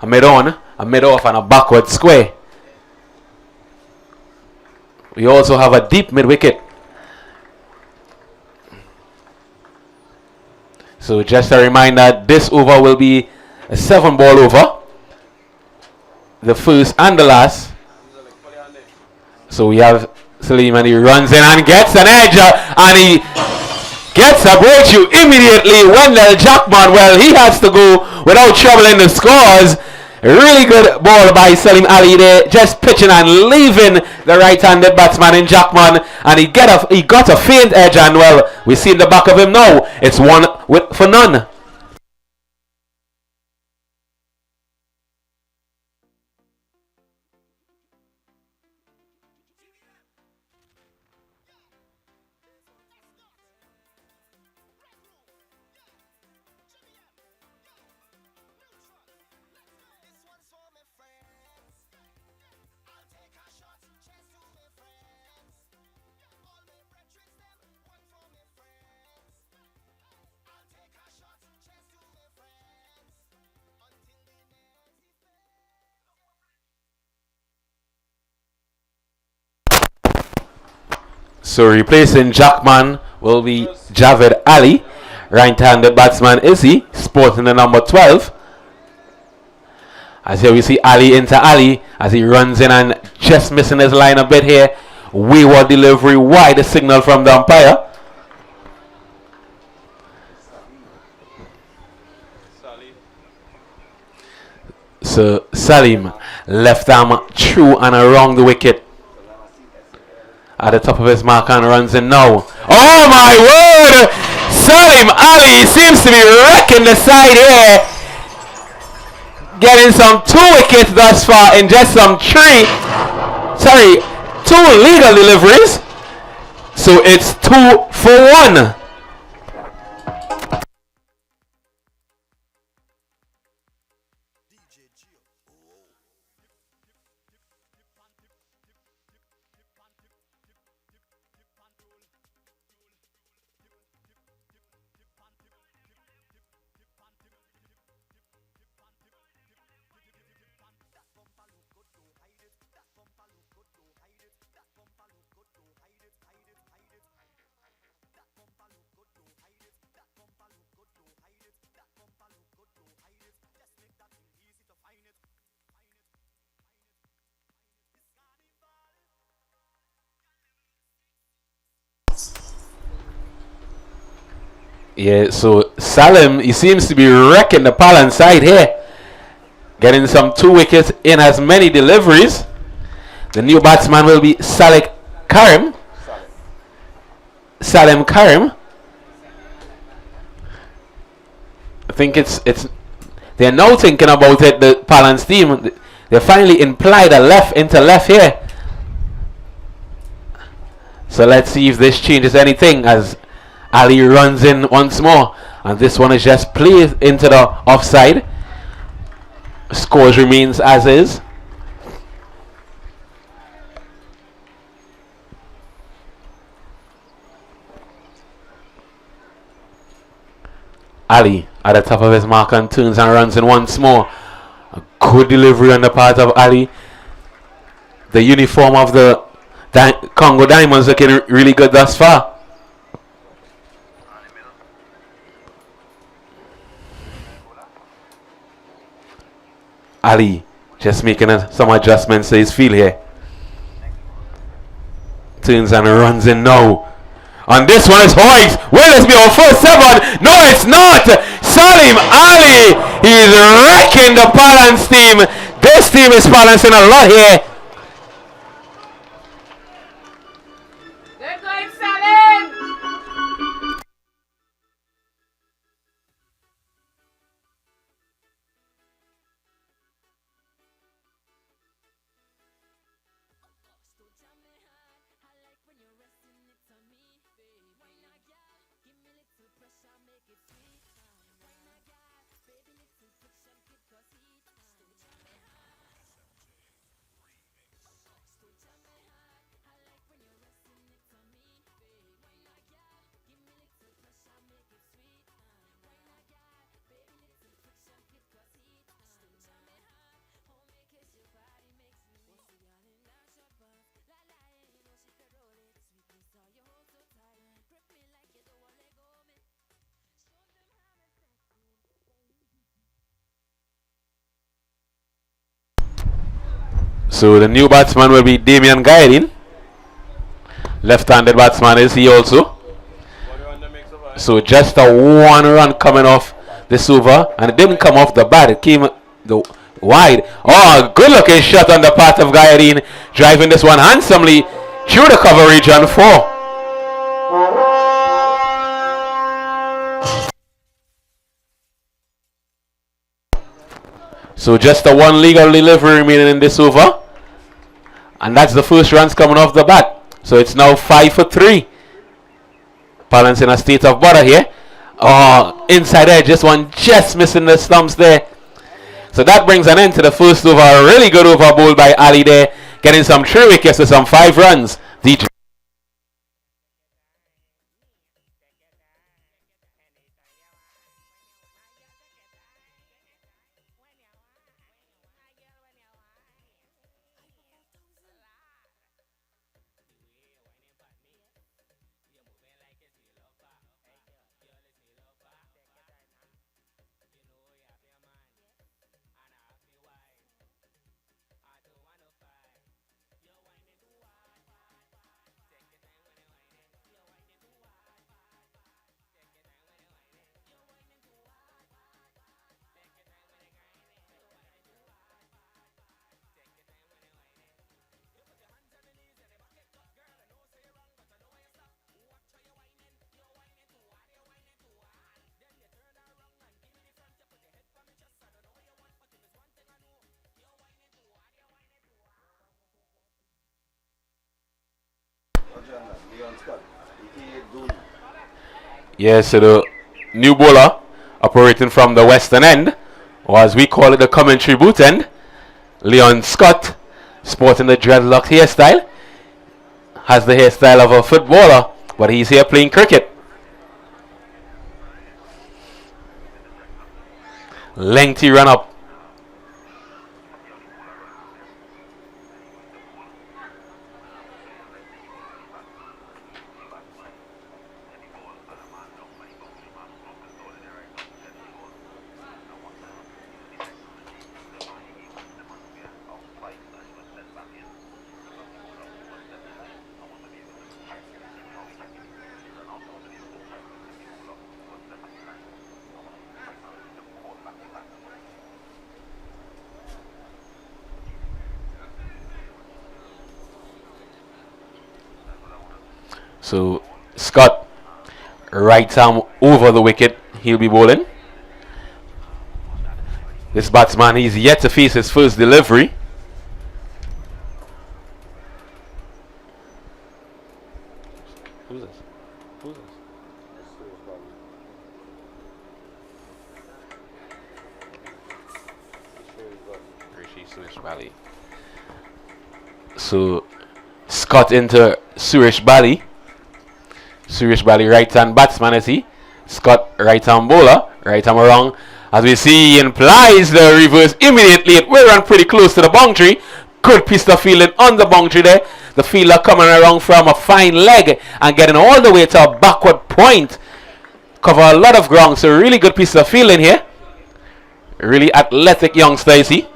A mid on, a mid off, and a backward square. We also have a deep mid wicket. So just a reminder, this over will be a 7-ball over. The first and the last. So we have Salim, and he runs in and gets an edge, and he gets a breakthrough immediately. Wendell Jackman, well, he has to go without trouble in the scores. A really good ball by Salim Ali there, just pitching and leaving the right-handed batsman in Jackman, and he got a faint edge, and well, we see in the back of him now. It's one for none. So replacing Jackman will be Javed Ali. Right-handed batsman is he, sporting the number 12. As here we see Ali into Ali as he runs in and just missing his line a bit here. Wayward delivery, wide signal from the umpire. So Salim, left arm through and around the wicket. At the top of his mark and runs in now. Oh my word! Salim Ali seems to be wrecking the side here. Getting some 2 wickets thus far in just some 2 legal deliveries. So it's 2 for 1. Yeah, so Salim, he seems to be wrecking the Palance side here. Getting some 2 wickets in as many deliveries. The new batsman will be Salim Karim. I think they're now thinking about it, the Palance team. They finally implied a left into left here. So let's see if this changes anything as Ali runs in once more, and this one is just played into the offside. Scores remains as is. Ali at the top of his mark and turns and runs in once more. A good delivery on the part of Ali. The uniform of the Congo Diamonds looking really good thus far. Ali just making some adjustments to his field here. Turns and runs in now. And this one is Hoyt. Will this be our first 7? No, it's not. Salim Ali. He's wrecking the Palance team. This team is balancing a lot here. They're going Salim. So the new batsman will be Damian Guiding. Left-handed batsman is he also. So just a 1 run coming off this over, and it didn't come off the bat, it came the wide. Oh, good looking shot on the part of Guiding, driving this one handsomely through the coverage on 4. So just a 1 legal delivery remaining in this over, and that's the first runs coming off the bat. So it's now 5 for 3. Palance in a state of bother here. Oh, inside edge, just one just missing the stumps there. So that brings an end to the first over. A really good over bowled by Ali there, getting some 3 wickets to some 5 runs. DJ. Yes, so the new bowler operating from the western end, or as we call it, the commentary boot end, Leon Scott, sporting the dreadlock hairstyle, has the hairstyle of a footballer, but he's here playing cricket. Lengthy run up. So Scott, right arm over the wicket, he'll be bowling. This batsman, he's yet to face his first delivery. Who's this? Who's this? Suresh Bali. So Scott into Suresh Bali. Suresh Bali, right hand batsman, is he? Scott, right hand bowler, right arm around. As we see, he implies the reverse immediately. It will run pretty close to the boundary. Good piece of fielding on the boundary there. The fielder coming around from a fine leg and getting all the way to a backward point. Cover a lot of ground, so really good piece of fielding here. Really athletic youngster, is he?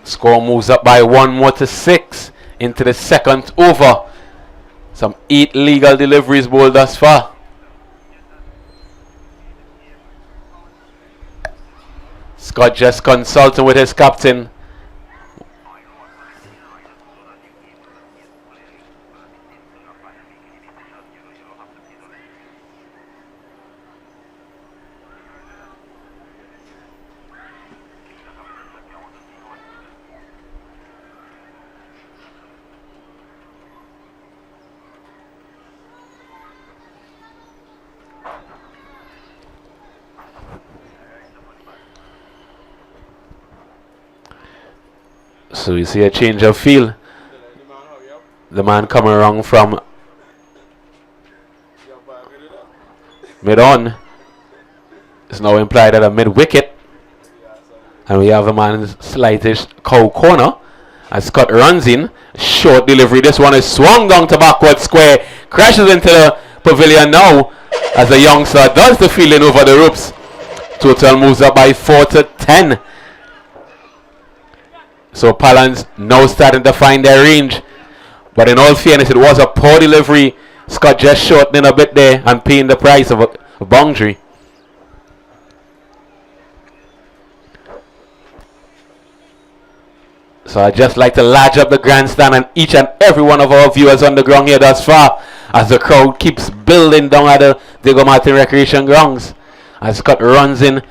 Score moves up by 1 more to 6 into the second over. Some 8 legal deliveries bowled thus far. Scott just consulting with his captain. So you see a change of feel. The man coming around from mid-on is now implied at a mid-wicket. And we have a man slightish cow corner. As Scott runs in. Short delivery. This one is swung down to backward square. Crashes into the pavilion now. As the youngster does the fielding over the ropes. Total moves up by 4 to 10. So Palance now starting to find their range. But in all fairness, it was a poor delivery. Scott just shortening a bit there and paying the price of a boundary. So I'd just like to large up the grandstand and each and every one of our viewers on the ground here thus far as the crowd keeps building down at the Diego Martin Recreation Grounds. As Scott runs in.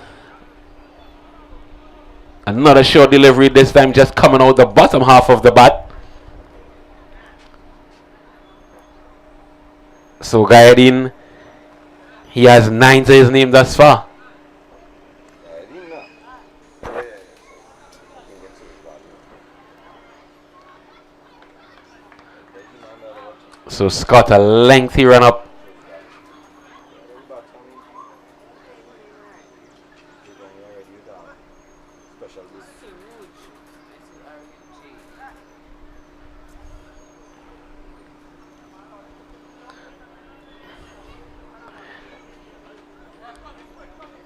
Another short delivery, this time just coming out the bottom half of the bat. So Gayadin, he has 9 to his name thus far. So Scott, a lengthy run up.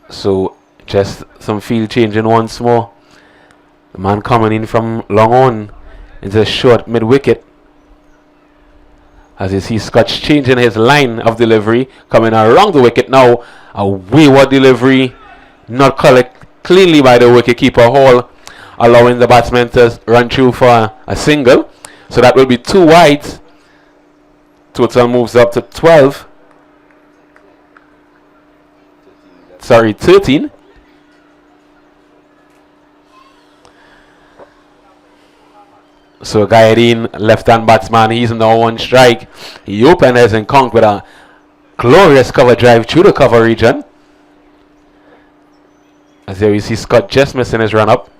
So just some field changing once more. The man coming in from long on into the short mid wicket. As you see Scott changing his line of delivery, coming around the wicket now. A wayward delivery, not collected cleanly by the wicketkeeper Hall, allowing the batsman to run through for a single. So that will be 2 wides. Total moves up to 12. Sorry, 13. So Gayadin, left-hand batsman, he's now on strike. He opened his encounter with a glorious cover drive through the cover region. As there you see Scott just missing his run-up.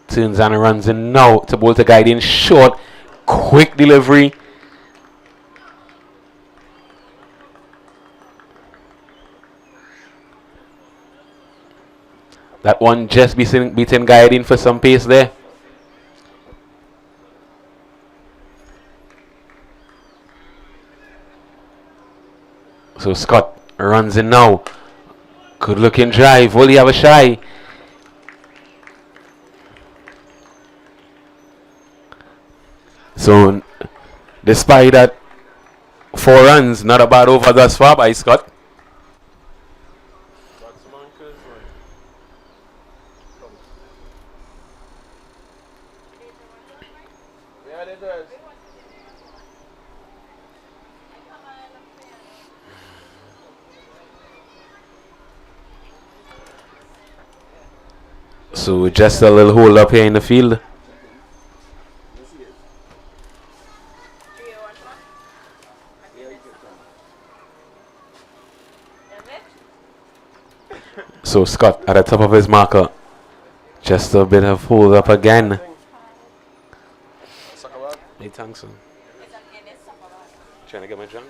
Turns and runs in now to bowl to Gayadin. Short, quick delivery. That one just beating Gayadin for some pace there. So Scott runs in now. Good looking drive. Will he have a shy? So despite that, 4 runs, not a bad over thus far by Scott. So just a little hold up here in the field. So Scott at the top of his marker. Just a bit of hold up again. Hey, thanks. Trying to get my junk?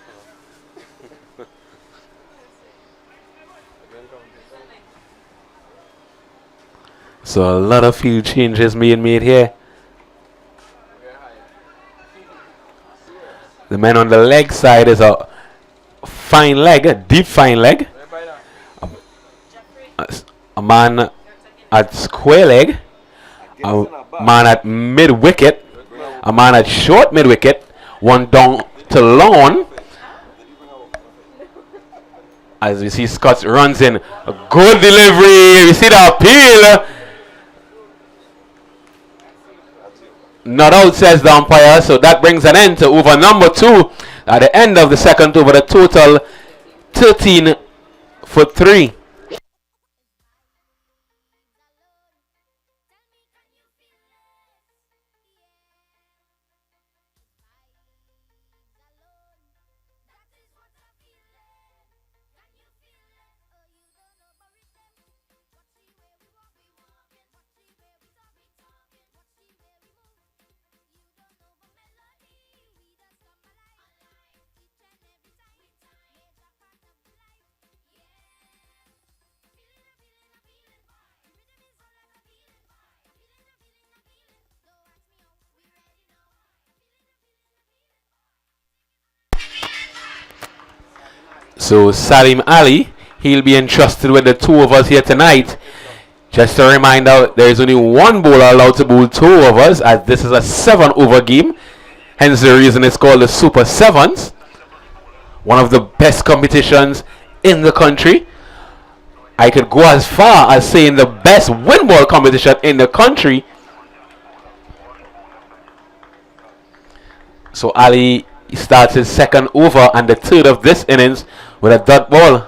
So a lot of field changes being made here. The man on the leg side is a fine leg, a deep fine leg. A man at square leg. A man at mid wicket. A man at short mid wicket. One down to long on. As we see Scott runs in. A good delivery. We see the appeal. Not out, says the umpire. So that brings an end to over number 2. At the end of the second over, the total 13 for 3. So Salim Ali, he'll be entrusted with the two of us here tonight. Just a reminder, there is only one bowler allowed to bowl two overs, as this is a 7-over game. Hence the reason it's called the Super Sevens. One of the best competitions in the country. I could go as far as saying the best win ball competition in the country. So Ali starts his second over and the third of this innings with a dot ball.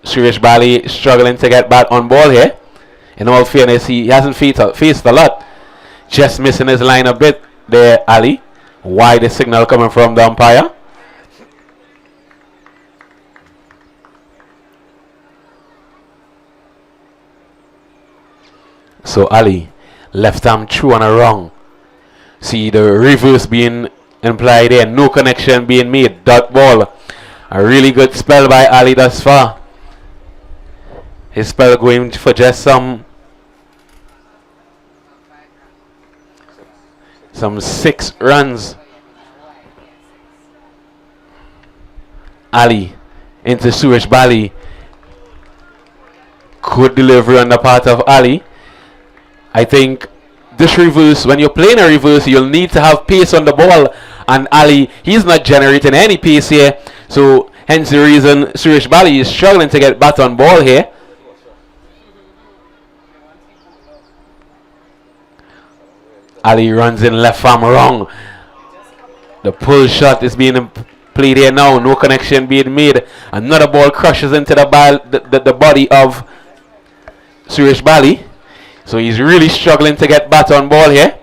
Suresh Bali struggling to get back on ball here. In all fairness, he hasn't faced a lot. Just missing his line a bit there, Ali. Why the signal coming from the umpire? So Ali, left arm true and a wrong. See the reverse being implied there. No connection being made. Dot ball. A really good spell by Ali thus far. His spell going for just some 6 runs. Ali into Suresh Bali. Good delivery on the part of Ali. I think this reverse, when you're playing a reverse, you'll need to have pace on the ball. And Ali, he's not generating any pace here. So hence the reason Suresh Bali is struggling to get back on ball here. Ali runs in left arm wrong. The pull shot is being played here now. No connection being made. Another ball crushes into the body of Suresh Bali. So he's really struggling to get back on ball here.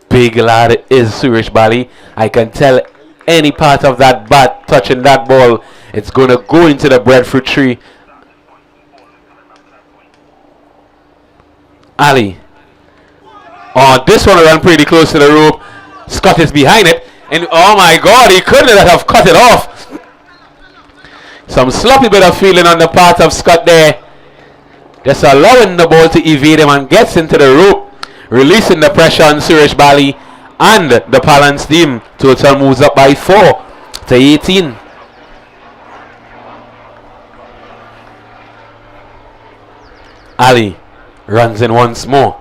Big lad is Suresh Bali. I can tell any part of that bat touching that ball, it's going to go into the breadfruit tree. Ali. Oh, this one ran pretty close to the rope. Scott is behind it. And oh my God, he couldn't have cut it off. Some sloppy bit of feeling on the part of Scott there. Just allowing the ball to evade him and gets into the rope. Releasing the pressure on Suresh Bali and the Palance team. Total moves up by 4 to 18. Ali runs in once more.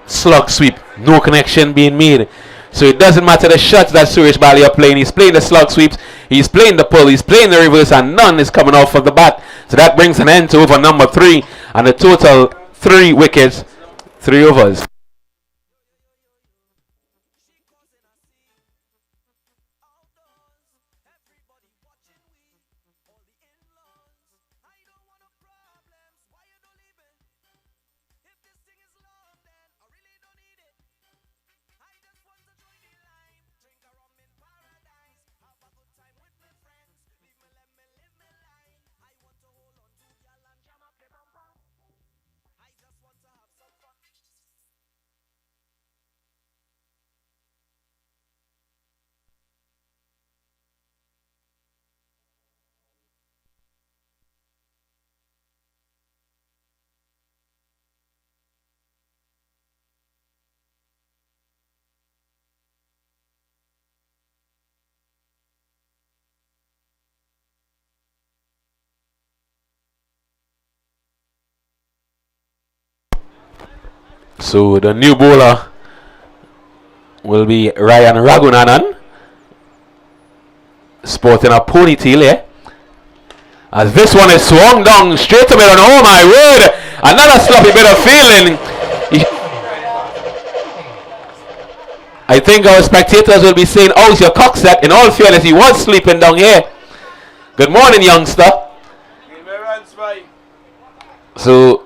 Slug sweep. No connection being made. So it doesn't matter the shots that Suresh Bali are playing. He's playing the slug sweeps. He's playing the pull. He's playing the reverse. And none is coming off of the bat. So that brings an end to over number 3. And a total 3 wickets. 3 overs. So the new bowler will be Ryan Ragunanan, sporting a ponytail here. As this one is swung down straight to mid, and oh my word, another sloppy bit of feeling. I think our spectators will be saying, how's your cock set? In all fairness, he was sleeping down here. Good morning, youngster. So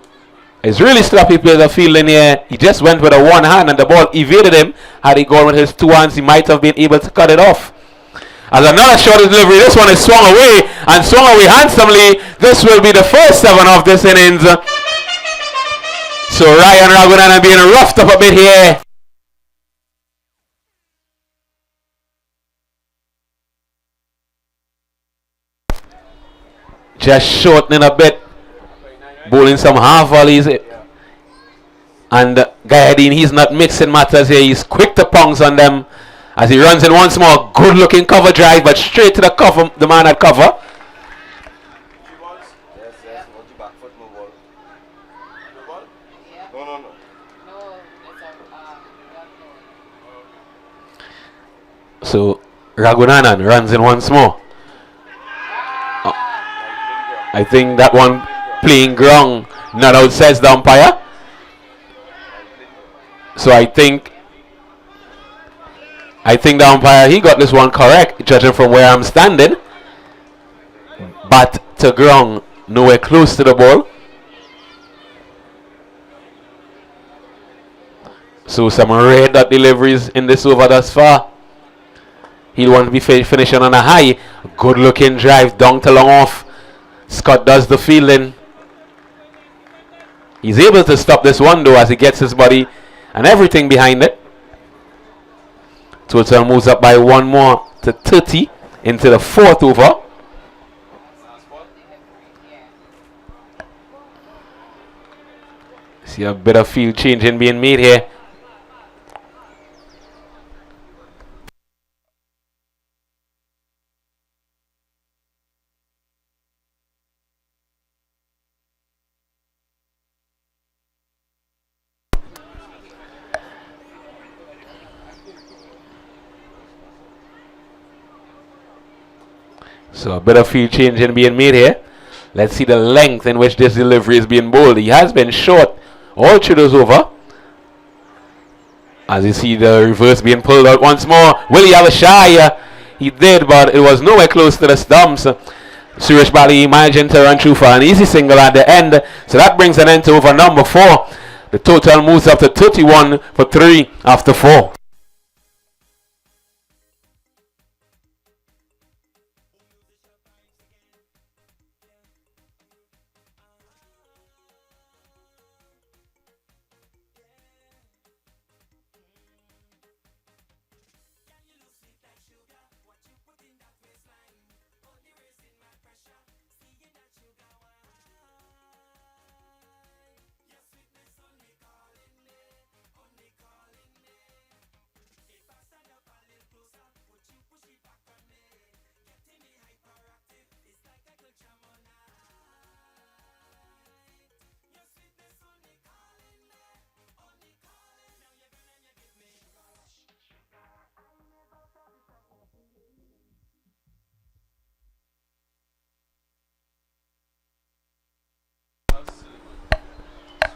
it's really sloppy bit of feeling here. He just went with a one hand and the ball evaded him. Had he gone with his 2 hands, he might have been able to cut it off. As another short delivery, this one is swung away and swung away handsomely. This will be the first 7 of this innings. So Ryan Ragunanan being roughed up a bit here. Just shortening a bit. Bowling some half volleys. And Gayadin, he's not mixing matters here. He's quick to pounce on them as he runs in once more. Good looking cover drive, but straight to the cover, the man at cover. Yes. Watch your back foot, no ball. No ball? Yeah. No. No, it's a So Ragunanan runs in once more. I think that one playing ground, not out, says the umpire. So I think the umpire, he got this one correct, judging from where I'm standing. But to ground, nowhere close to the ball. So some red dot deliveries in this over thus far. He'll want to be finishing on a high. Good looking drive down to long off. Scott does the fielding. He's able to stop this one though as he gets his body and everything behind it. Total moves up by one more to 30 into the fourth over. See a bit of field changing being made here. So a bit of field changing being made here. Let's see the length in which this delivery is being bowled. He has been short all through those over. As you see the reverse being pulled out once more. Will he have a shy? He did, but it was nowhere close to the stumps. Suresh Bali managing to run through for an easy single at the end. So that brings an end to over number 4. The total moves up to 31 for 3 after 4.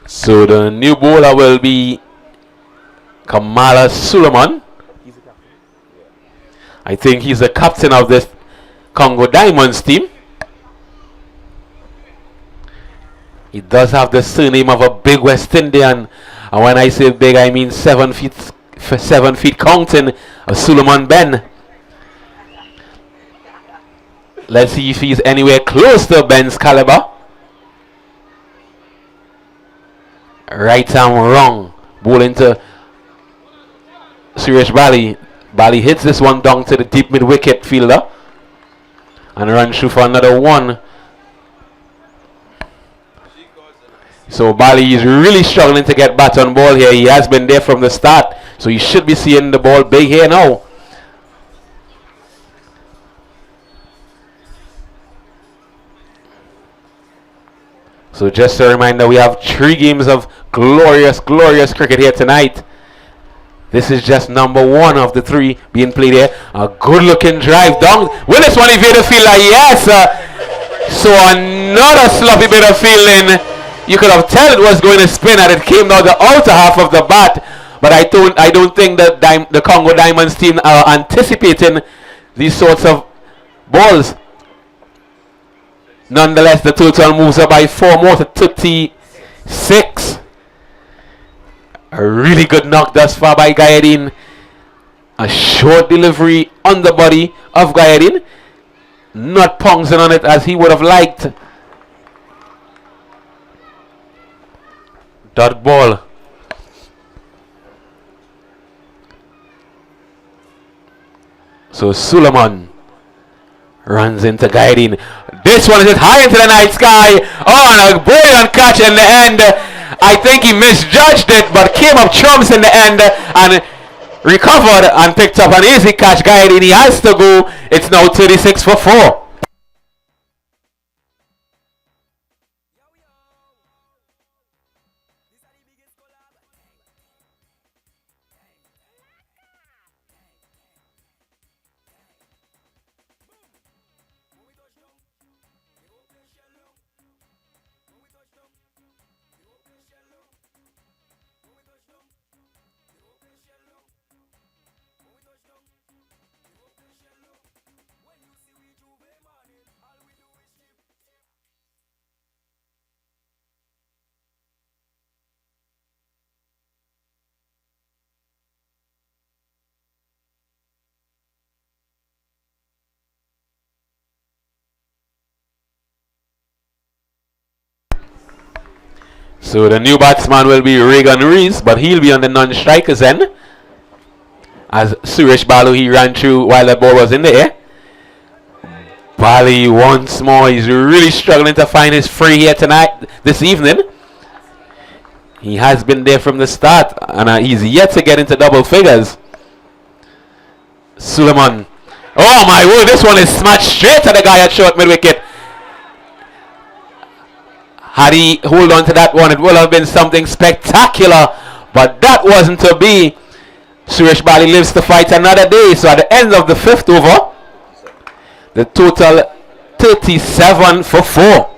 So the new bowler will be Kamala Suleiman. I think he's the captain of this Congo Diamonds team. He does have the surname of a big West Indian. And when I say big, I mean 7 feet counting, a Suleiman Ben. Let's see if he's anywhere close to Ben's caliber. Right arm wrong. Ball into Suresh Bali. Bali hits this one down to the deep mid wicket fielder and runs through for another one. So Bali is really struggling to get bat on ball here. He has been there from the start, so he should be seeing the ball big here now. So just a reminder, we have 3 games of glorious cricket here tonight. This is just number 1 of the 3 being played here. A good looking drive down. Will this one evade the fielder? Yes! So another sloppy bit of fielding. You could have told it was going to spin and it came down the outer half of the bat. But I don't think that the Congo Diamonds team are anticipating these sorts of balls. Nonetheless, the total moves up by 4 more to 36. A really good knock thus far by Gayadin. A short delivery on the body of Gayadin. Not pouncing on it as he would have liked. Dot ball. So Suleiman runs into Gayadin. This one is hit high into the night sky. Oh, and a brilliant catch in the end. I think he misjudged it, but came up trumps in the end and recovered and picked up an easy catch. Guiding, he has to go. It's now 36 for 4. So the new batsman will be Regan Rees, but he'll be on the non-strikers end. As Suresh Balu, he ran through while the ball was in the air. Bali once more, he's really struggling to find his free here tonight, this evening. He has been there from the start, and he's yet to get into double figures. Suleiman. Oh my word, this one is smashed straight to the guy at short mid-wicket. Had he hold on to that one, it would have been something spectacular. But that wasn't to be. Suresh Bali lives to fight another day. So at the end of the 5th over, the total 37 for 4.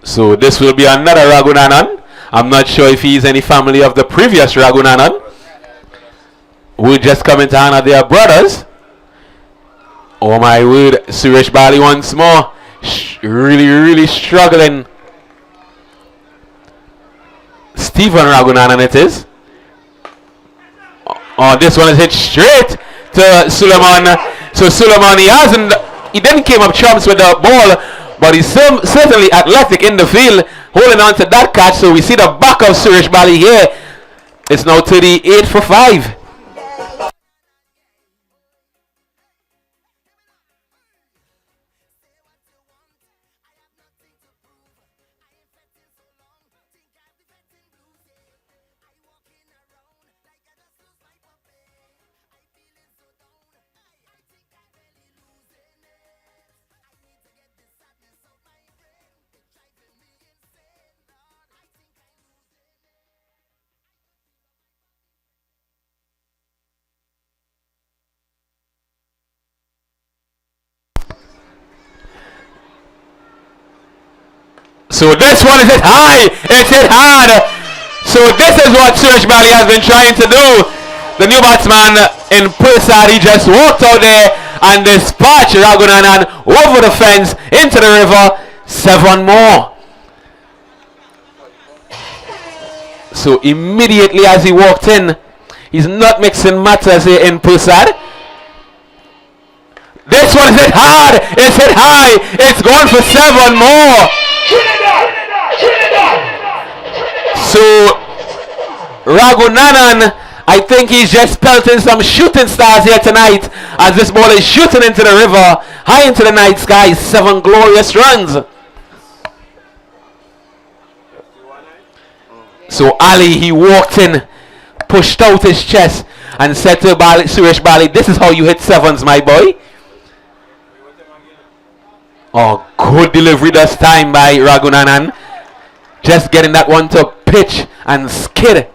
So this will be another Raghunanan. I'm not sure if he's any family of the previous Raghunanan who just come into honor their brothers. Oh my word, Suresh Bali once more. Really struggling. Stephen Raghunanan it is. Oh, this one is hit straight to Suleiman. So Suleiman, he didn't came up trumps with the ball, but he's certainly athletic in the field, holding on to that catch. So we see the back of Suresh Bali here. It's now 38 for 5. So this one is hit high. It's hit hard. So this is what Suresh Bali has been trying to do. The new batsman in Persad, he just walked out there and dispatched Raghunanan over the fence into the river. 7 more. So immediately as he walked in, he's not mixing matters here in Persad. This one is hit hard. It's hit high. It's gone for 7 more. So Raghunanan, I think he's just pelting some shooting stars here tonight as this ball is shooting into the river, high into the night sky. 7 glorious runs. So Ali, he walked in, pushed out his chest and said to Suresh Bali, this is how you hit 7s, my boy. Oh, good delivery this time by Raghunanan. Just getting that one to pitch and skid.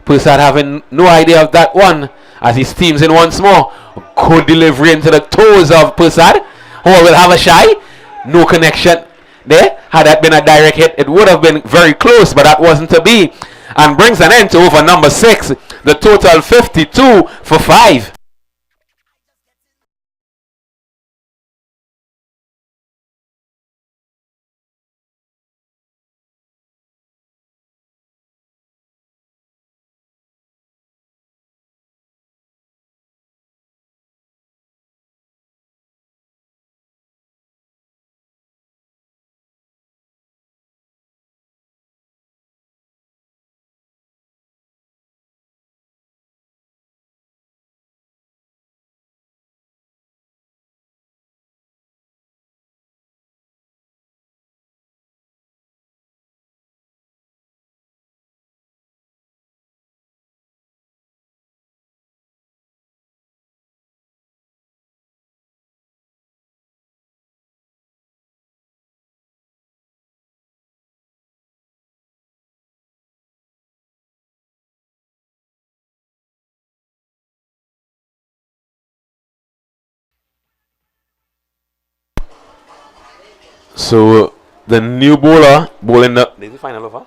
Persad having no idea of that one as he steams in once more. Good delivery into the toes of Persad. Oh, will have a shy. No connection there. Had that been a direct hit, it would have been very close, but that wasn't to be. and brings an end to over number 6. The total 52 for 5. So the new bowler bowling the. Is the final over?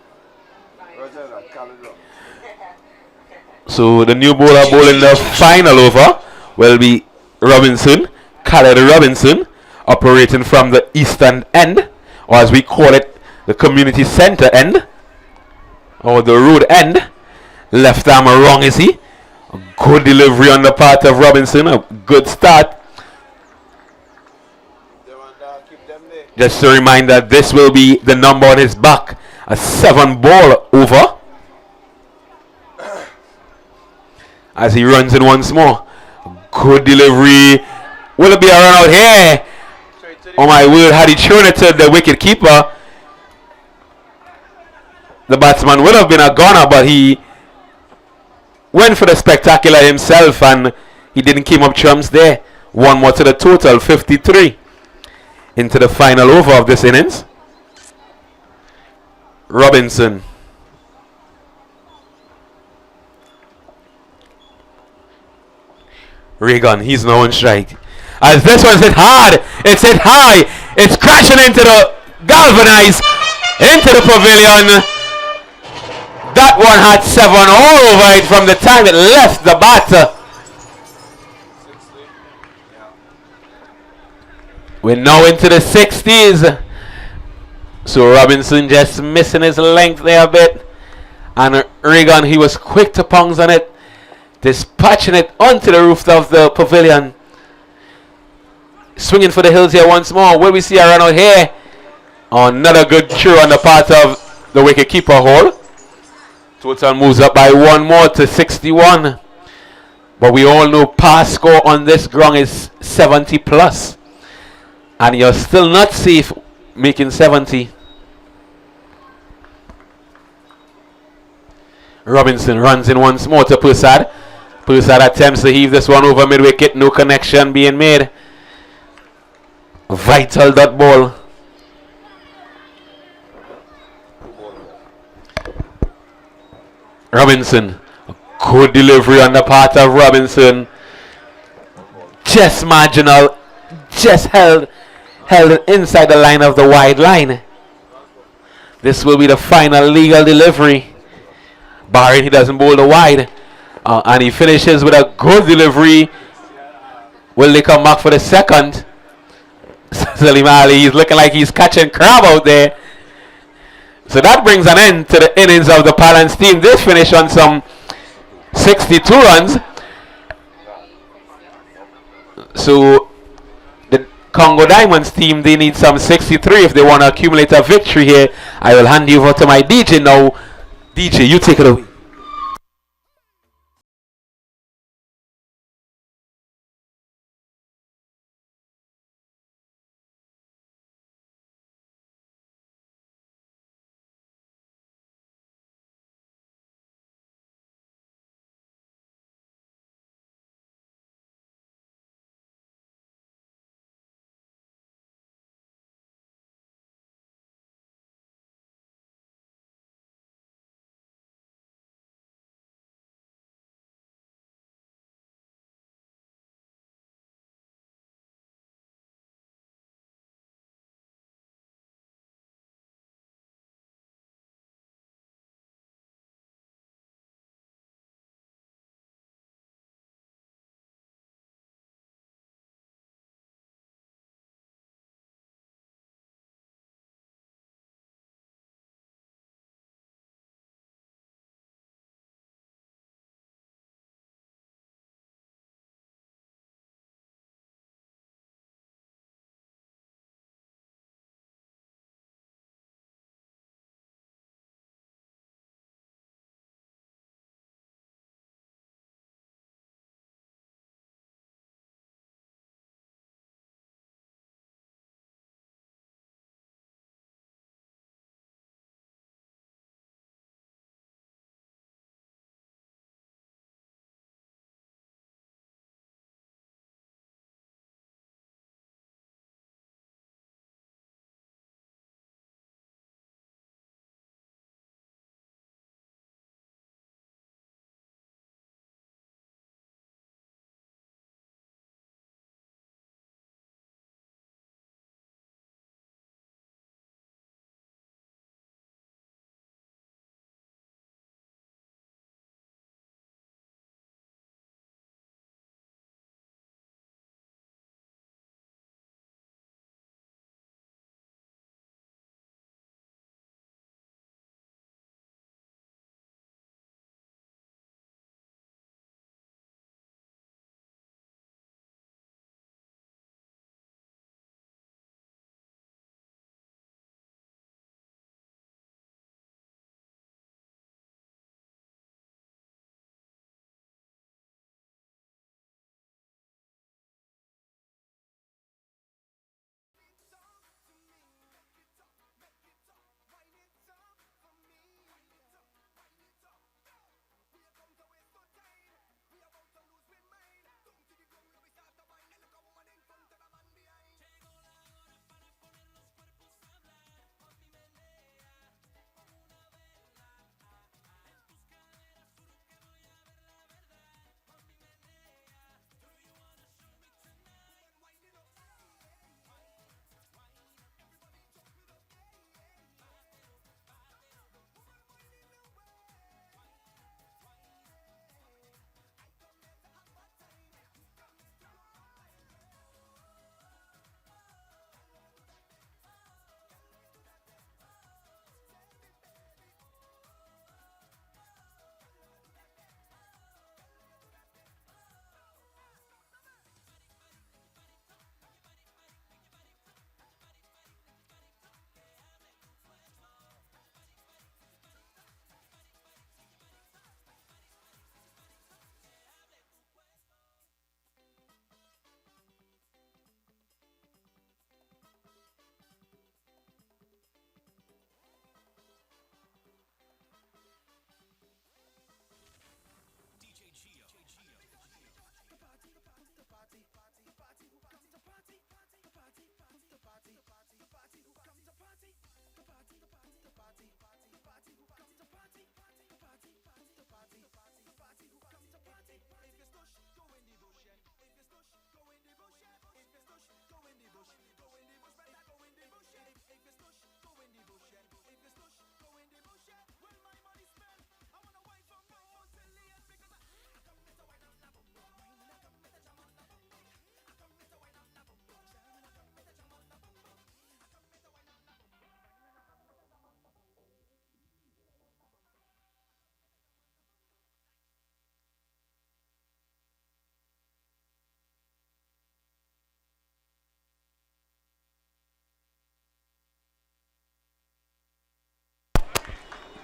So the new bowler bowling the final over will be Robinson, Khaled Robinson, operating from the eastern end, or as we call it, the community center end, or the road end. Left arm wrong, is he? A good delivery on the part of Robinson, a good start. Just to remind that this will be the number on his back, a 7-ball over. As he runs in once more. Good delivery. Will it be a run out here? Oh my word, had he thrown it to the wicket keeper, the batsman would have been a goner, but he went for the spectacular himself and he didn't keep up trumps there. One more to the total, 53 into the final over of this innings. Robinson. Reagan, he's now on strike. As this one's hit hard, it's hit high, it's crashing into the galvanized, into the pavilion. That one had 7 all over it from the time it left the batter. We're now into the 60s. So Robinson just missing his length there a bit. And Reagan, he was quick to pounce on it, dispatching it onto the roof of the pavilion. Swinging for the hills here once more. Will we see a run out here? Another good throw on the part of the wicketkeeper Hall. Total moves up by 1 more to 61. But we all know pass score on this ground is 70 plus. And you're still not safe making 70. Robinson runs in once more to Pusad. Pusad attempts to heave this one over mid-wicket. No connection being made. Vital dot ball. Robinson. A good delivery on the part of Robinson. Just marginal. Just held inside the line of the wide line. This will be the final legal delivery. Barring he doesn't bowl the wide. And he finishes with a good delivery. Will they come back for the second? Salim Ali, he's looking like he's catching crab out there. So that brings an end to the innings of the Palance team. They finish on some 62 runs. So the Congo Diamonds team, they need some 63 if they want to accumulate a victory here. I will hand you over to my DJ now. DJ, you take it away.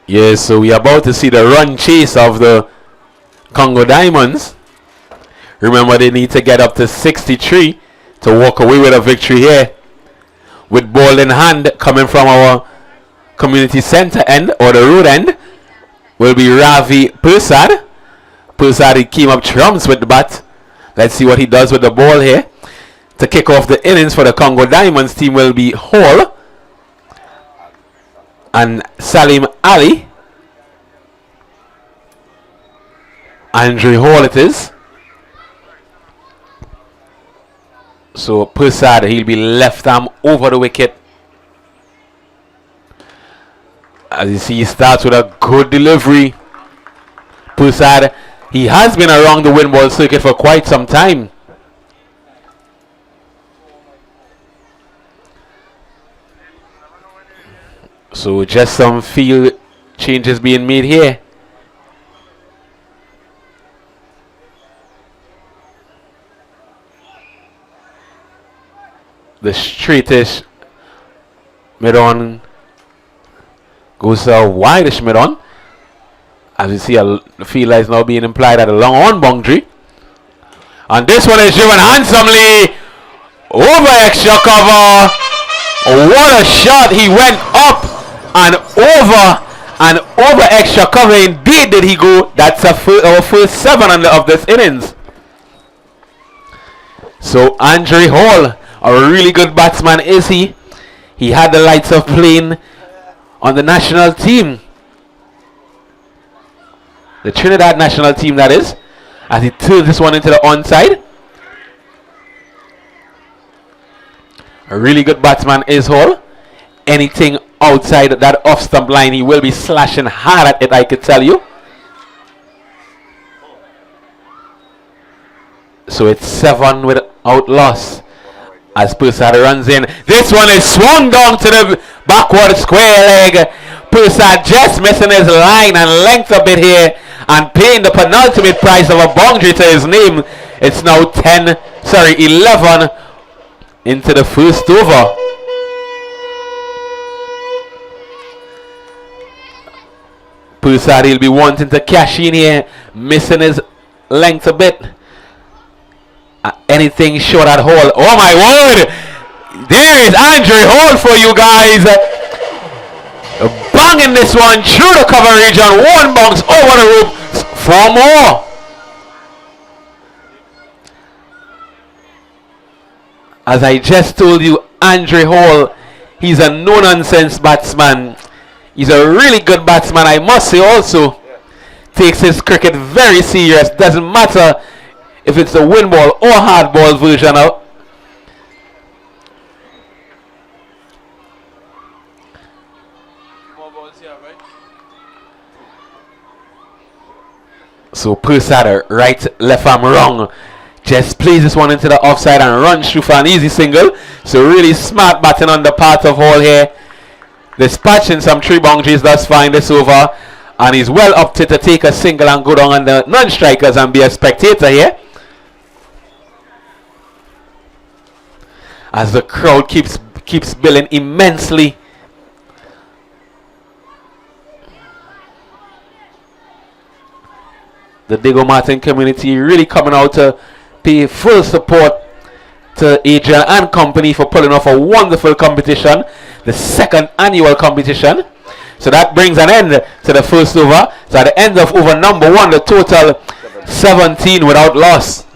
Yes, so we are about to see the run chase of the Congo Diamonds. Remember, they need to get up to 63 to walk away with a victory here. With ball in hand coming from our community center end or the road end will be Ravi Persad. Persad, he came up trumps with the bat. Let's see what he does with the ball here. To kick off the innings for the Congo Diamonds team will be Hall and Salim Ali. Andre Hall it is. So Persad, he'll be left arm over the wicket. As you see, he starts with a good delivery. Persad, he has been around the wind ball circuit for quite some time. So just some field changes being made here. The straightish mid-on goes wideish mid-on. As you see, the field is now being implied at a long on boundary. And this one is driven handsomely over extra cover. What a shot. He went up and over extra cover. Indeed did he go. That's our first 7 of this innings. So Andre Hall, a really good batsman is he. He had the lights of playing on the national team. The Trinidad national team, that is. As he turns this one into the onside. A really good batsman is Hall. Anything outside that off stump line, he will be slashing hard at it, I could tell you. So it's 7 without loss. As Persad runs in. This one is swung down to the backward square leg. Persad just missing his line and length a bit here. And paying the penultimate price of a boundary to his name. It's now 11 into the first over. Persad, he'll be wanting to cash in here. Missing his length a bit. Anything short at Hall. Oh my word! There is Andre Hall for you guys. Banging this one through the cover region. One bounce over the rope. 4 more. As I just told you, Andre Hall, he's a no-nonsense batsman. He's a really good batsman, I must say also. Takes his cricket very serious. Doesn't matter if it's the wind ball or hard ball version of. So Persad, right, left arm wrong. Just plays this one into the offside and runs through for an easy single. So really smart batting on the part of Hall here. Dispatching some 3 boundaries thus far in this over. And he's well up to take a single and go down on the non-strikers and be a spectator here. As the crowd keeps billing immensely. The Diego Martin community really coming out to pay full support to Adrian and company for pulling off a wonderful competition, the 2nd annual competition. So that brings an end to the first over. So at the end of over number 1, the total 17 without loss.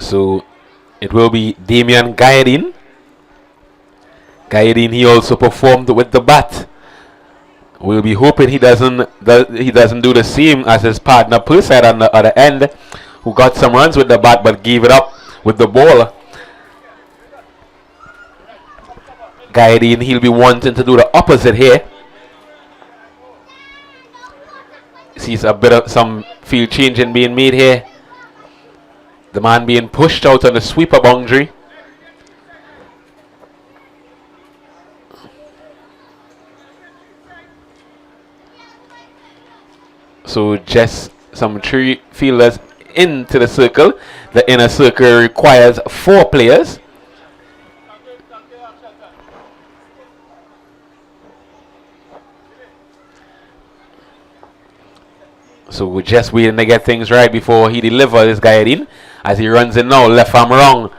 So it will be Damian Gairin. Gairin, he also performed with the bat. We'll be hoping he doesn't do the same as his partner Persad on the other end, who got some runs with the bat but gave it up with the ball. Guiding, he'll be wanting to do the opposite here. Sees a bit of some field changing being made here. The man being pushed out on the sweeper boundary. So just some 3 fielders into the circle. The inner circle requires 4 players. So we're just waiting to get things right before he delivers this guy in. As he runs in now, left arm wrong.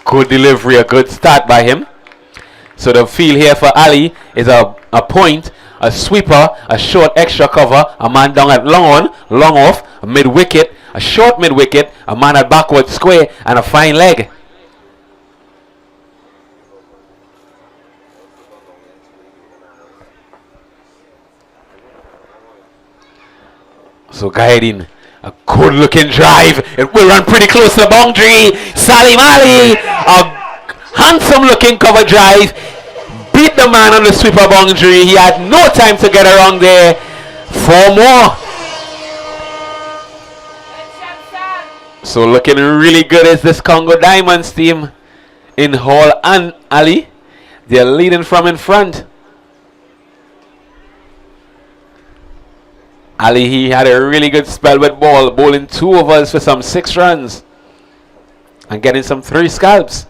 Good delivery, a good start by him. So the field here for Ali is a point, a sweeper, a short extra cover, a man down at long on, long off, a mid wicket, a short mid wicket, a man at backward square, and a fine leg. So guiding, a good looking drive. It will run pretty close to the boundary. Salim Ali, a handsome looking cover drive. Beat the man on the sweeper boundary. He had no time to get around there. 4 more. So looking really good is this Congo Diamonds team in Hall and Ali. They're leading from in front. Ali, he had a really good spell with ball, bowling 2 overs for some 6 runs and getting some 3 scalps.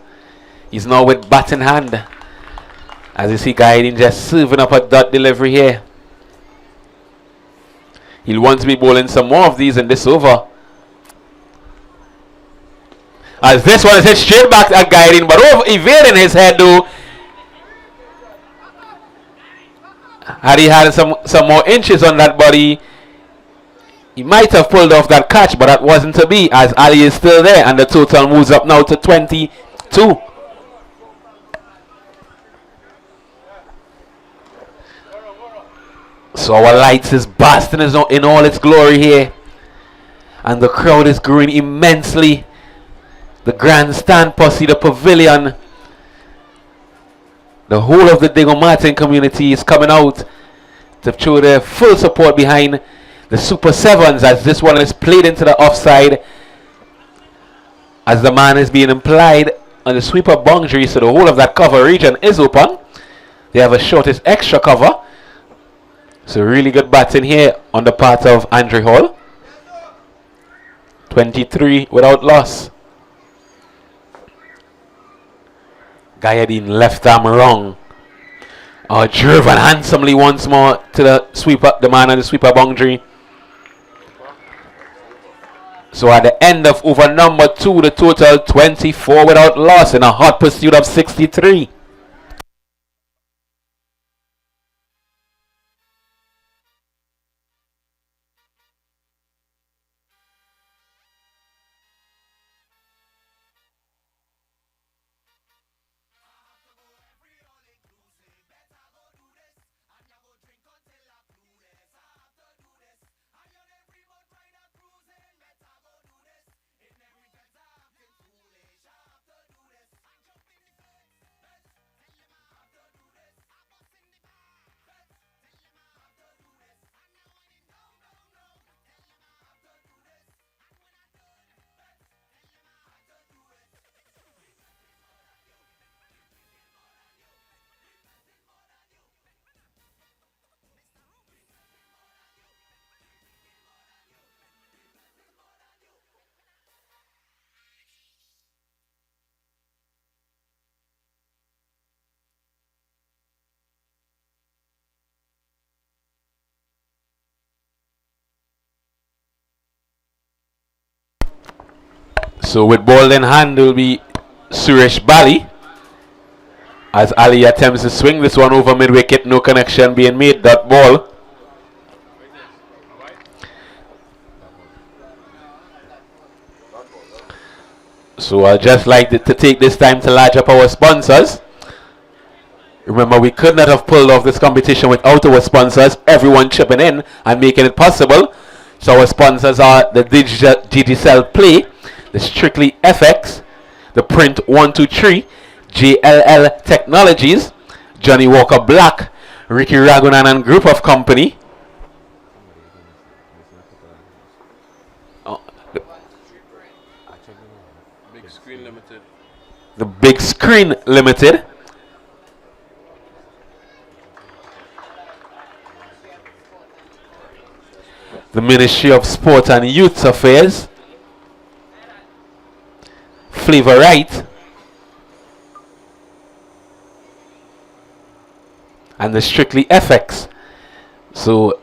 He's now with bat in hand. As you see, Guiding just serving up a dot delivery here. He'll want to be bowling some more of these in this over. As this one is hit straight back at Guiding, but over evading his head though. Had he had some more inches on that body, he might have pulled off that catch, but that wasn't to be, as Ali is still there, and the total moves up now to 22. So our lights is basking in all its glory here, and the crowd is growing immensely. The grandstand posse, the pavilion, the whole of the Diego Martin community is coming out to show their full support behind the Super Sevens, as this one is played into the offside, as the man is being implied on the sweeper boundary, so the whole of that cover region is open. They have a shortest extra cover. So really good batting here on the part of Andre Hall. 23 without loss. Gayadin left arm wrong. Driven handsomely once more to the sweeper, the man on the sweeper boundary. So at the end of over number 2, the total 24 without loss in a hot pursuit of 63. So with ball in hand will be Suresh Bali, as Ali attempts to swing this one over mid wicket. No connection being made. That ball. So I'd just like to take this time to large up our sponsors. Remember, we could not have pulled off this competition without our sponsors, everyone chipping in and making it possible. So our sponsors are the Digicel Play, the Strictly FX, the Print 123, JLL Technologies, Johnny Walker Black, Ricky Ragunan and Group of Company. Oh, Big Screen Limited. the Big Screen Limited. The Ministry of Sport and Youth Affairs. Flavor Right. And the Strictly FX. So,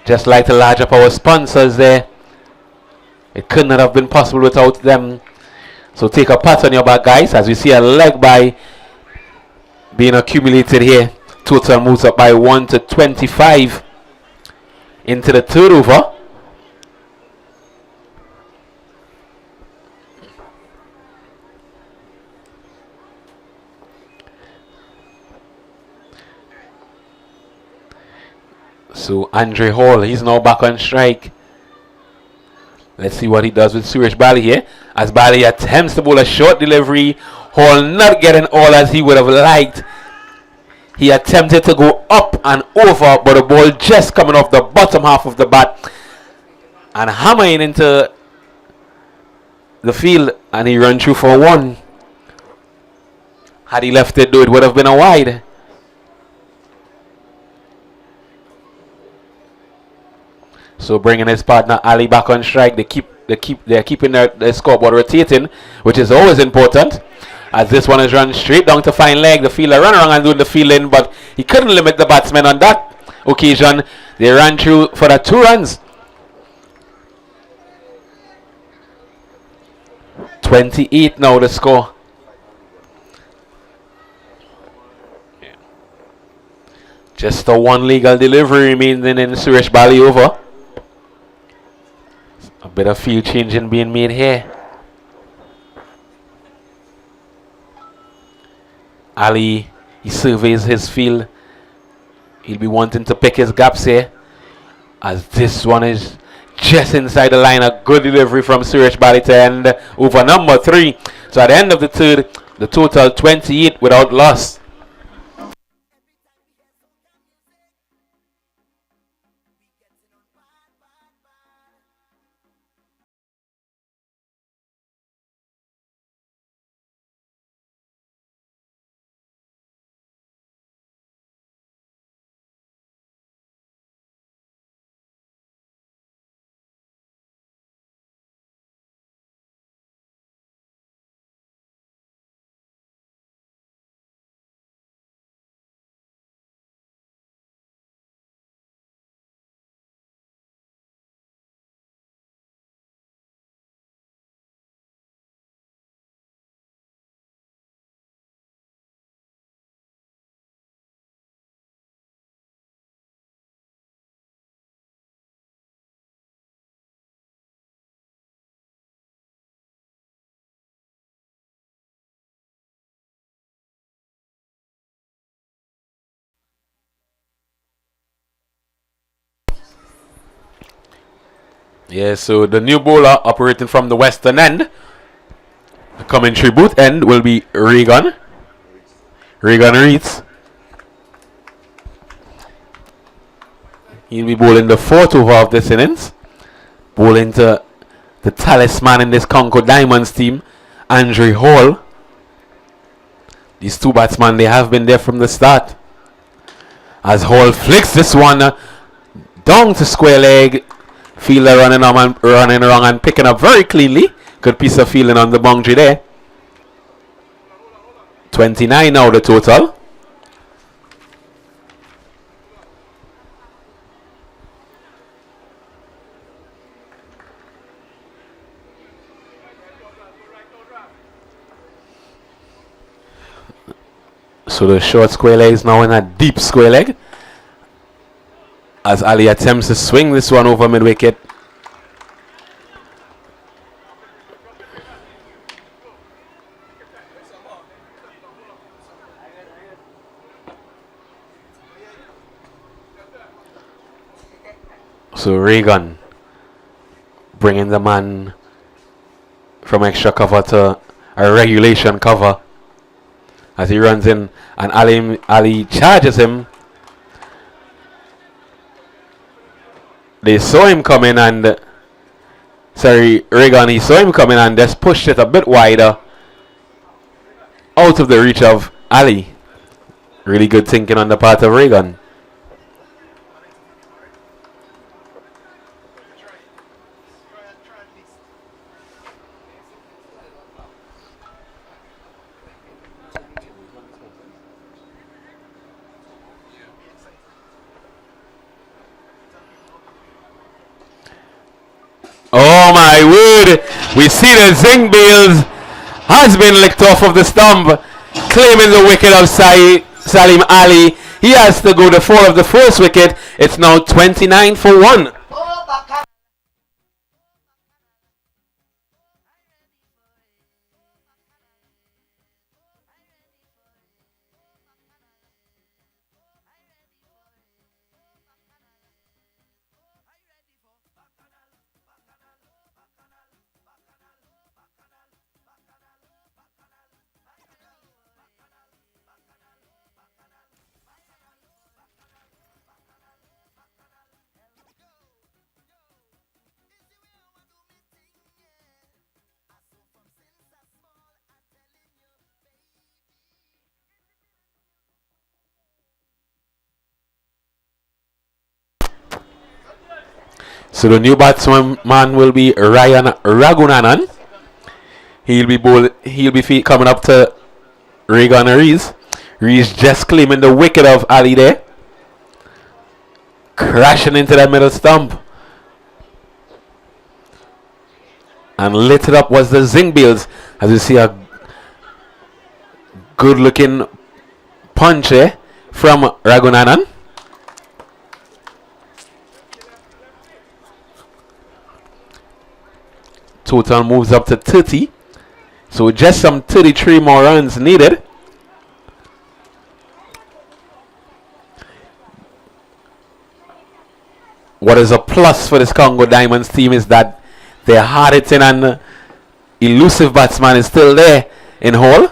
just like to large up our sponsors there, it could not have been possible without them. So take a pat on your back, guys, as we see a leg by being accumulated here. Total moves up by 1 to 25 into the third over. So Andre Hall, he's now back on strike. Let's see what he does with Suresh Bali here. As Bali attempts to bowl a short delivery. Hall not getting all as he would have liked. He attempted to go up and over, but the ball just coming off the bottom half of the bat and hammering into the field, and he ran through for one. Had he left it though, it would have been a wide. So bringing his partner Ali back on strike, they're keeping their scoreboard rotating, which is always important. As this one is run straight down to fine leg, the fielder ran around and doing the fielding, but he couldn't limit the batsman on that occasion. They ran through for the 2 runs. 28 now the score. Just a one legal delivery remaining in Suresh Bali over. A bit of field changing being made here. Ali, he surveys his field. He'll be wanting to pick his gaps here. As this one is just inside the line. A good delivery from Suresh Bali to end over number 3. So at the end of the third, the total 28 without loss. Yeah, so the new bowler operating from the western end. The commentary booth end will be Regan Reeds. He'll be bowling the 4th over of this innings. Bowling to the talisman in this Congo Diamonds team, Andre Hall. These 2 batsmen, they have been there from the start. As Hall flicks this one down to square leg. Fielder running wrong and picking up very cleanly. Good piece of fielding on the boundary there. 29 now the total. So the short square leg is now in a deep square leg. As Ali attempts to swing this one over mid-wicket. So Regan bringing the man from extra cover to a regulation cover as he runs in, and Ali charges him. They saw him coming, and Reagan, he saw him coming and just pushed it a bit wider out of the reach of Ali. Really good thinking on the part of Reagan. Oh my word! We see the zinc bales has been licked off of the stump, claiming the wicket of Salim Ali. He has to go the fall of the first wicket. It's now 29 for 1. So the new batsman will be Ryan Ragunanan. He'll be coming up to Regan Rees. Rees just claiming the wicket of Ali there. Crashing into that middle stump. And lit it up was the zinc bales. As you see a good looking punch from Ragunanan. Total moves up to 30. So just some 33 more runs needed. What is a plus for this Congo Diamonds team is that their hard-hitting and elusive batsman is still there in Hall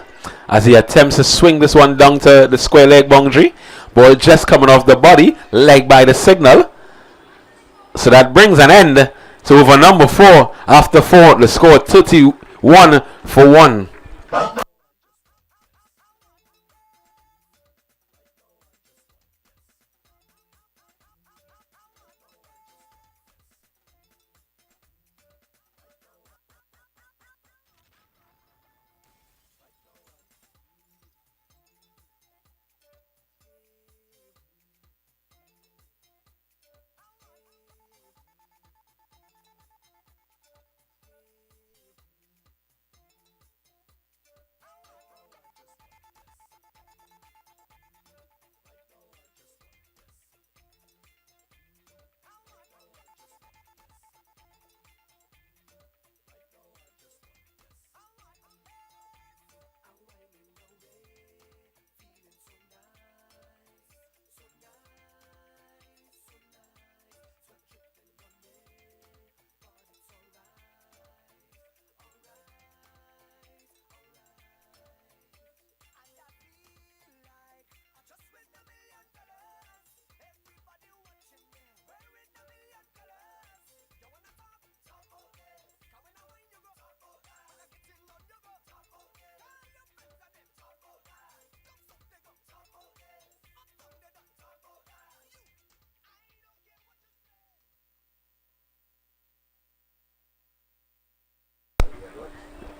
as he attempts to swing this one down to the square leg boundary. Ball just coming off the body, leg by the signal. So that brings an end to over number 4. After 4, the score 31 for 1.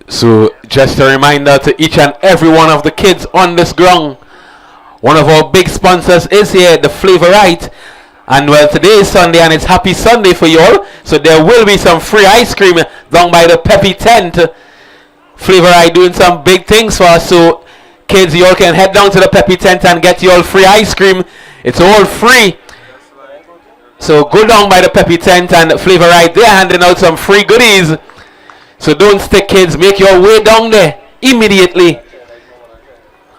So just a reminder to each and every one of the kids on this ground, one of our big sponsors is here, the Flavorite. And well, today is Sunday and it's happy Sunday for you all. So there will be some free ice cream down by the Peppy tent. Flavorite doing some big things for us. So kids, you all can head down to the Peppy tent and get you all free ice cream. It's all free. So go down by the Peppy tent and Flavorite, they're handing out some free goodies. So don't stick, kids. Make your way down there immediately.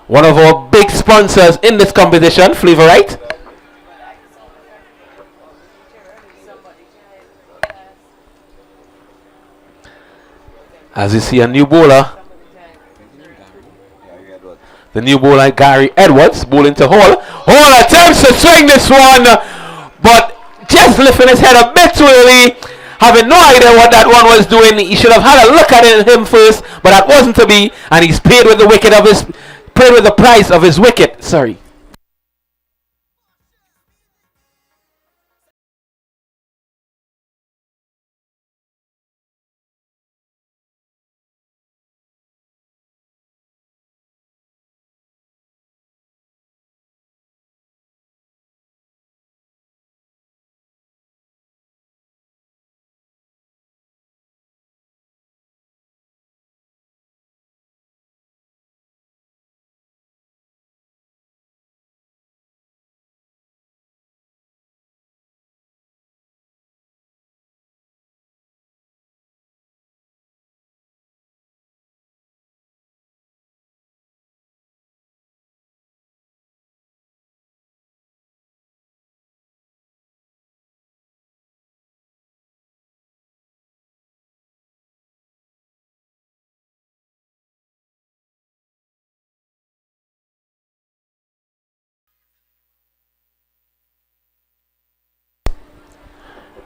One of our big sponsors in this competition, Flavorite. As you see a new bowler. Gary Edwards. The new bowler Gary Edwards bowling to Hall. Hall attempts to swing this one, but just lifting his head a bit too early. Having no idea what that one was doing. He should have had a look at him first, but that wasn't to be, and he's paid with the price of his wicket. Sorry.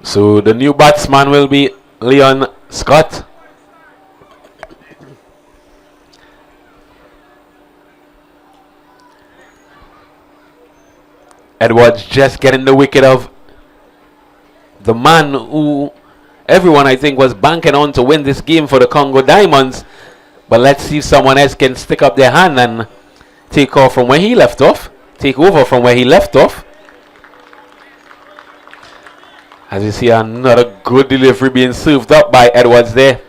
So the new batsman will be Leon Scott. Edwards just getting the wicket of the man who everyone I think was banking on to win this game for the Congo Diamonds. But let's see if someone else can stick up their hand and take off from where he left off. Take over from where he left off. As you see, another good delivery being served up by Edwards there.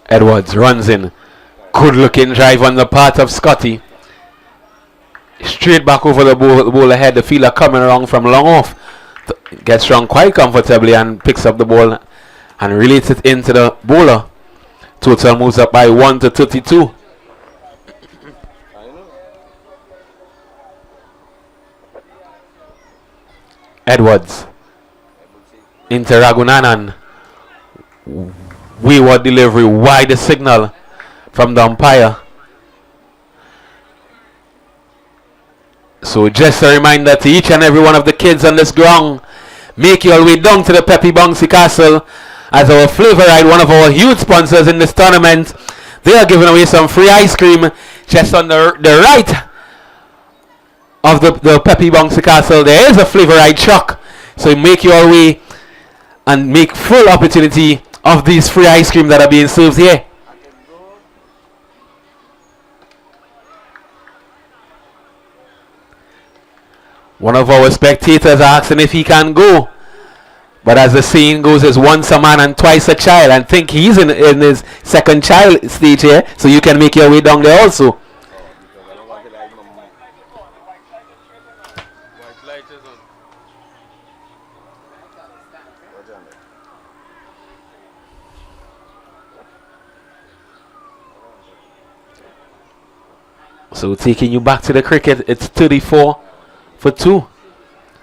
Edwards runs in. Good looking drive on the part of Scotty. Straight back over the ball ahead. The fielder coming around from long off. Gets round quite comfortably and picks up the ball and relates it into the bowler. Total moves up by 1 to 32. Edwards into Ragunanan. Wayward delivery, wide the signal from the umpire. So just a reminder to each and every one of the kids on this ground, make your way down to the Peppy Bouncy Castle as our Flavor Ride, one of our huge sponsors in this tournament. They are giving away some free ice cream just on the right of the Peppy Bouncy Castle. There is a Flavor Ride truck, so make your way and make full opportunity of these free ice cream that are being served here. One of our spectators asking if he can go, but as the saying goes, is once a man and twice a child. And think he's in his second child stage here, so you can make your way down there also. So taking you back to the cricket, it's 34 for 2.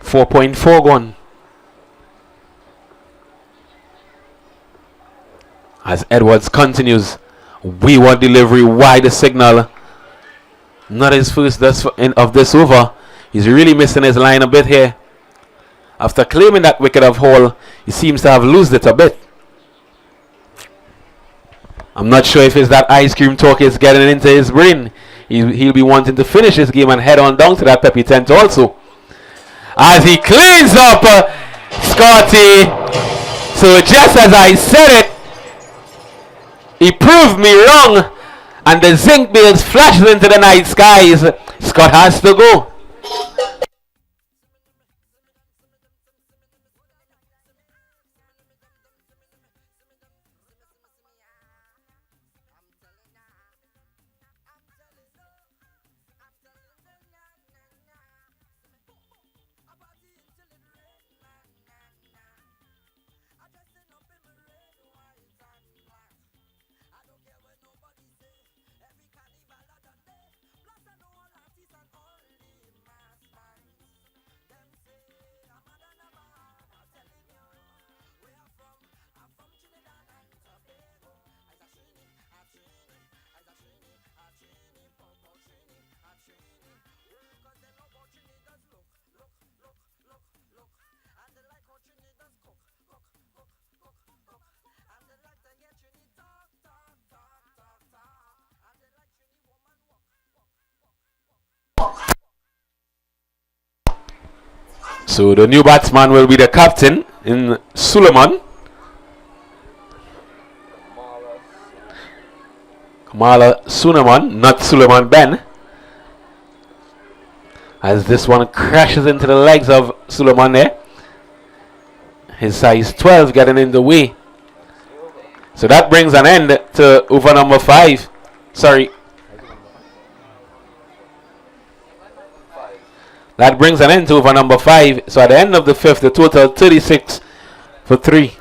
4.4 gone. As Edwards continues, wayward delivery, wide the signal. Not his first of this over. He's really missing his line a bit here. After claiming that wicket of Hall, he seems to have lost it a bit. I'm not sure if it's that ice cream talk is getting into his brain. He'll be wanting to finish this game and head on down to that Peppy tent also. As he cleans up Scotty. So just as I said it, he proved me wrong. And the zinc bills flashed into the night skies. Scott has to go. So the new batsman will be the captain in Suleiman. Kamala Suleiman, not Suleiman Ben. As this one crashes into the legs of Suleiman there. His size 12 getting in the way. So that brings an end to over number 5. Sorry. That brings an end to over number 5. So at the end of the 5th, the total 36 for 3.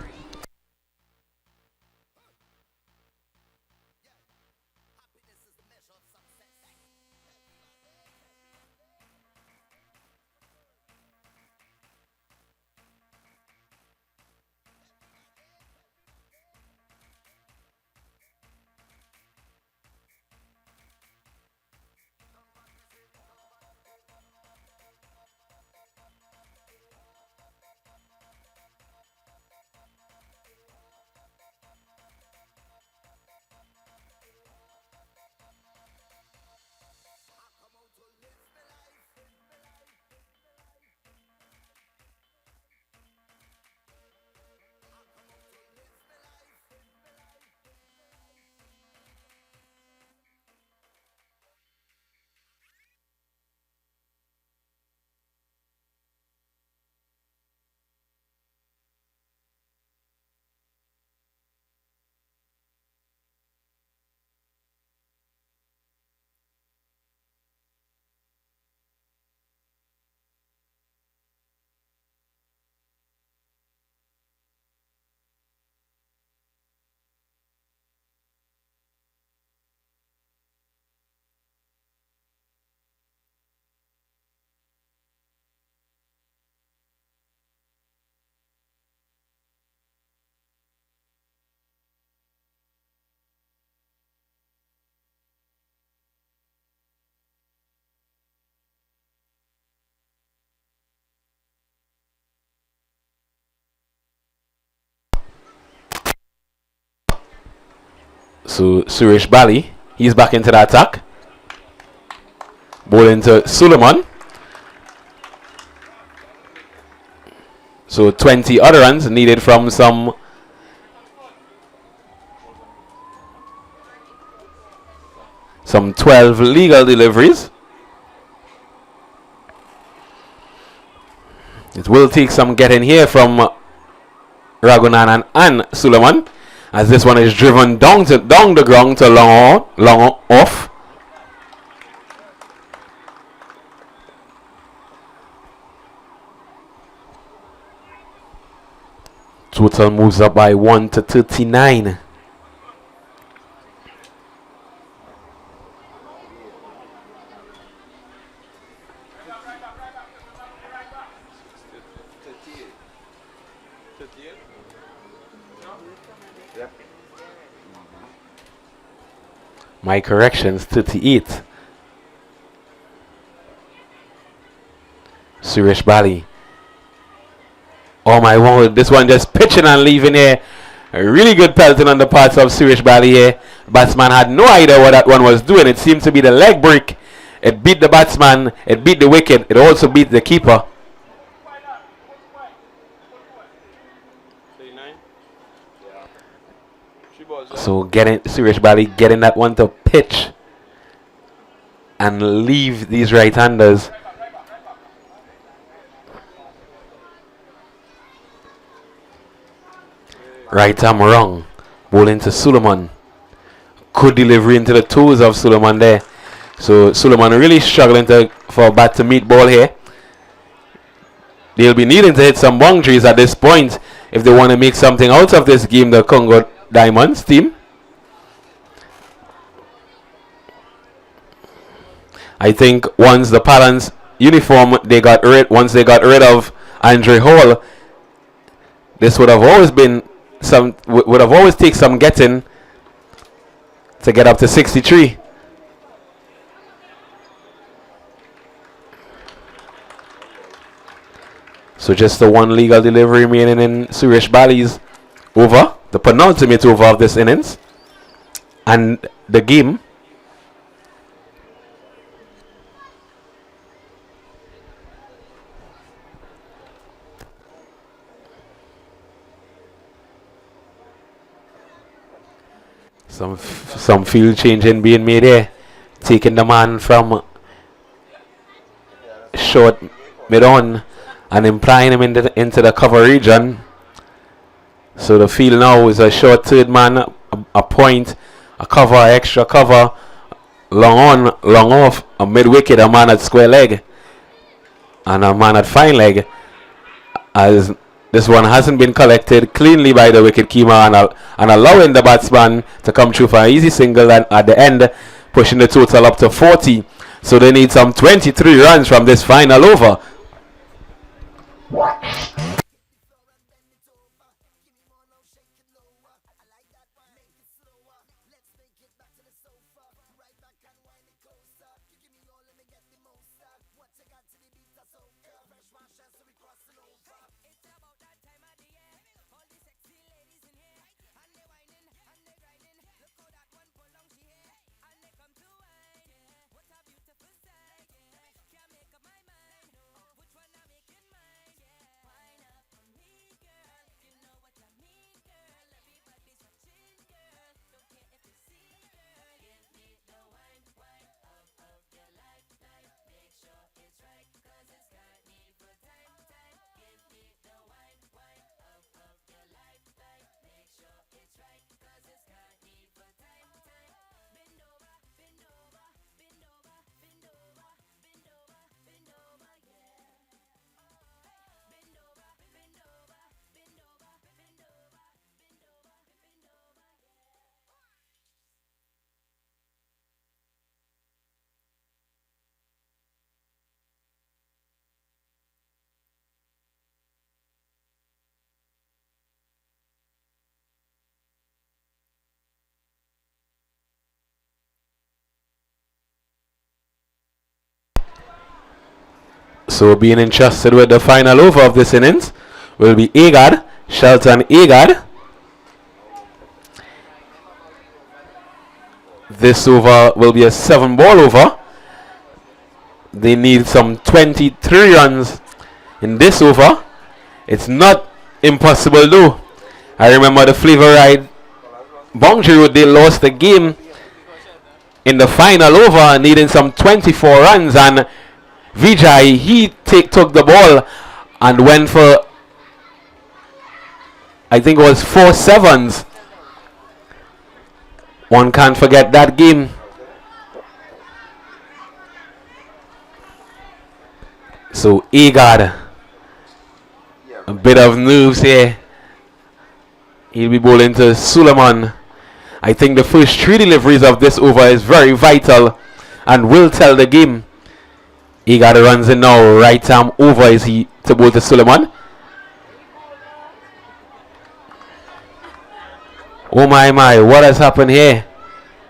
So Suresh Bali, he's back into the attack. Ball into Suleiman. So 20 other runs needed from some some 12 legal deliveries. It will take some getting here from Ragunanan and Suleiman, as this one is driven down the ground to long off. Total moves up by 1 to 39. My corrections, 38. Suresh Bali. Oh my word, this one just pitching and leaving here. A really good pelting on the parts of Suresh Bali here. Batsman had no idea what that one was doing. It seemed to be the leg break. It beat the batsman, it beat the wicket, it also beat the keeper. So Suresh Bali getting that one to pitch and leave these right-handers. Right arm wrong. Ball into Suleiman. Good delivery into the toes of Suleiman there. So Suleiman really struggling for a bat to meet ball here. They'll be needing to hit some boundaries at this point if they want to make something out of this game, the Congo Diamonds team. I think once the Palance uniform once they got rid of Andre Hall, this would have always been would have always take some getting to get up to 63. So just the one legal delivery remaining in Suresh Bali's over, the penultimate over of this innings, and the game. Some field changing being made here. Taking the man from short mid on and implying him into the cover region. So the field now is a short third man, a point, a cover, extra cover, long on, long off, a mid wicket, a man at square leg, and a man at fine leg. As this one hasn't been collected cleanly by the wicket keeper and allowing the batsman to come through for an easy single, and at the end pushing the total up to 40. So they need some 23 runs from this final over. So being entrusted with the final over of this innings will be Agard, Shelton Agard. This over will be a 7-ball over. They need some 23 runs in this over. It's not impossible though. I remember the Flavor Ride Boundary Road, they lost the game in the final over, needing some 24 runs, and Vijay, he took the ball and went for, I think it was 4 sevens. One can't forget that game. So Agard, a bit of nerves here. He'll be bowling to Suleiman. I think the first 3 deliveries of this over is very vital and will tell the game. Agard runs in now, right arm over is he to bowl to Suleiman. Oh my, what has happened here?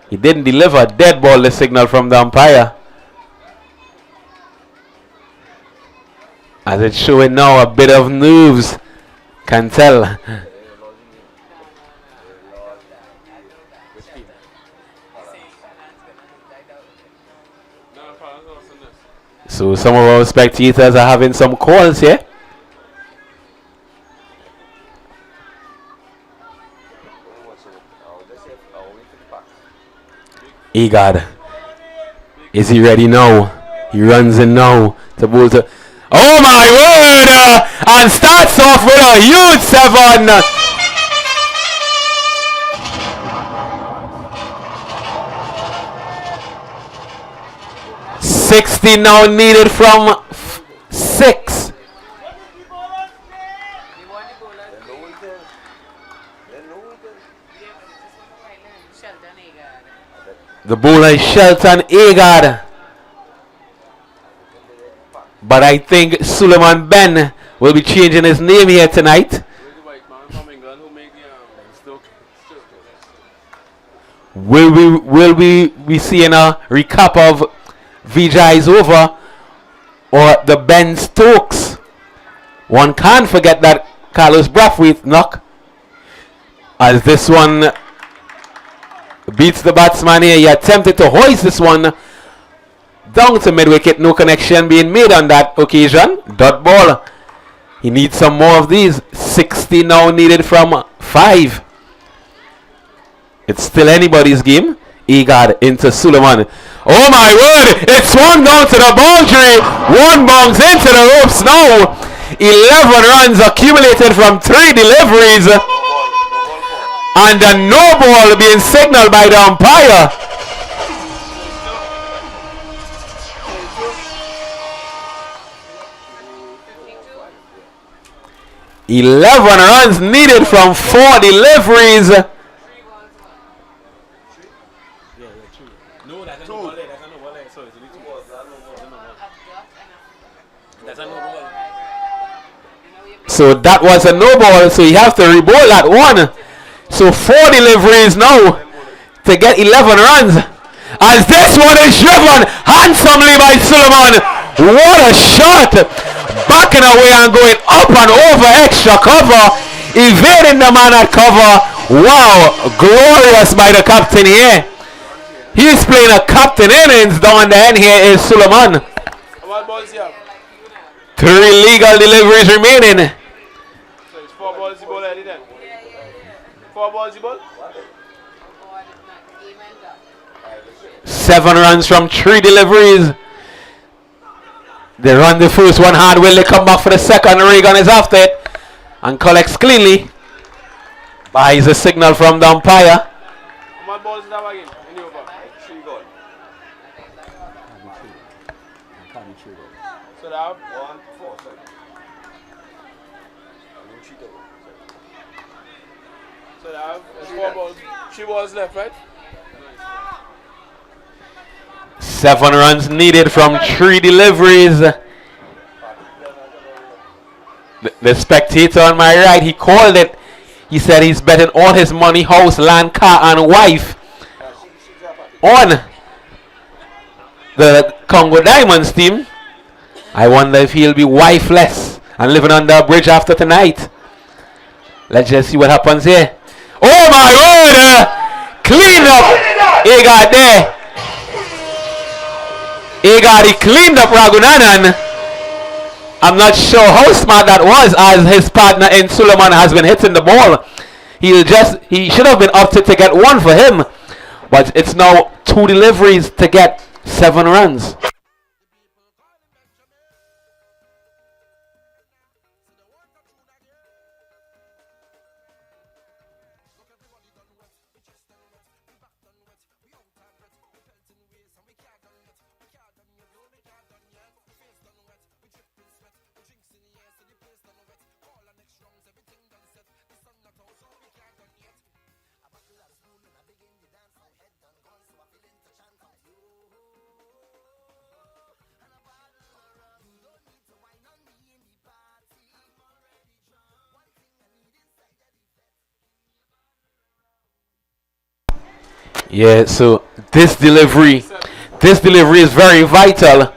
He didn't deliver. Dead ball, the signal from the umpire. As it's showing now, a bit of nerves. Can tell. So some of our spectators are having some calls here. Agard, is he ready now? He runs in now to bowl to. Oh my word! And starts off with a huge 7. 60 now needed from 6. The bowler is Shelton Agard. But I think Suleiman Ben will be changing his name here tonight. Will we be seeing a recap of Vijay's over or the Ben Stokes? One can't forget that Carlos Brathwaite knock, as this one beats the batsman here. He attempted to hoist this one down to mid-wicket. No connection being made on that occasion. Dot ball. He needs some more of these. 60 now needed from 5. It's still anybody's game. Egad into Suleiman. Oh my word! It swung down to the boundary. One bounce into the ropes now. 11 runs accumulated from 3 deliveries. And a no ball being signaled by the umpire. 11 runs needed from 4 deliveries. No, that's a no ball leg. That's a no ball leg. So it's a little ball. That's a no ball. So that was a no ball. So you have to reball that one. So 4 deliveries now to get 11 runs. As this one is driven handsomely by Suleiman. What a shot! Backing away and going up and over extra cover. Evading the man at cover. Wow, glorious by the captain here. He's playing a captain innings. Down the end here is Suleiman. What balls you have? 3 legal deliveries remaining. So it's 4 balls you ball already then? 4 balls you ball? 7 runs from 3 deliveries. They run the first one hard. Will they come back for the second? Reagan is after it and collects cleanly. Buys a signal from the umpire. How much balls you have again? In the over? 3 goals. So they have 1, 4, 7. So they have 4 balls. 3 balls left, right? 7 runs needed from 3 deliveries. The spectator on my right, he called it. He said he's betting all his money, house, land, car, and wife on the Congo Diamonds team. I wonder if he'll be wifeless and living under a bridge after tonight. Let's just see what happens here. Oh my word! Clean up! He got there. He cleaned up Ragunanan. I'm not sure how smart that was, as his partner in Suleiman has been hitting the ball. He should have been opted to get 1 for him, but it's now 2 deliveries to get 7 runs. Yeah, so this delivery is very vital.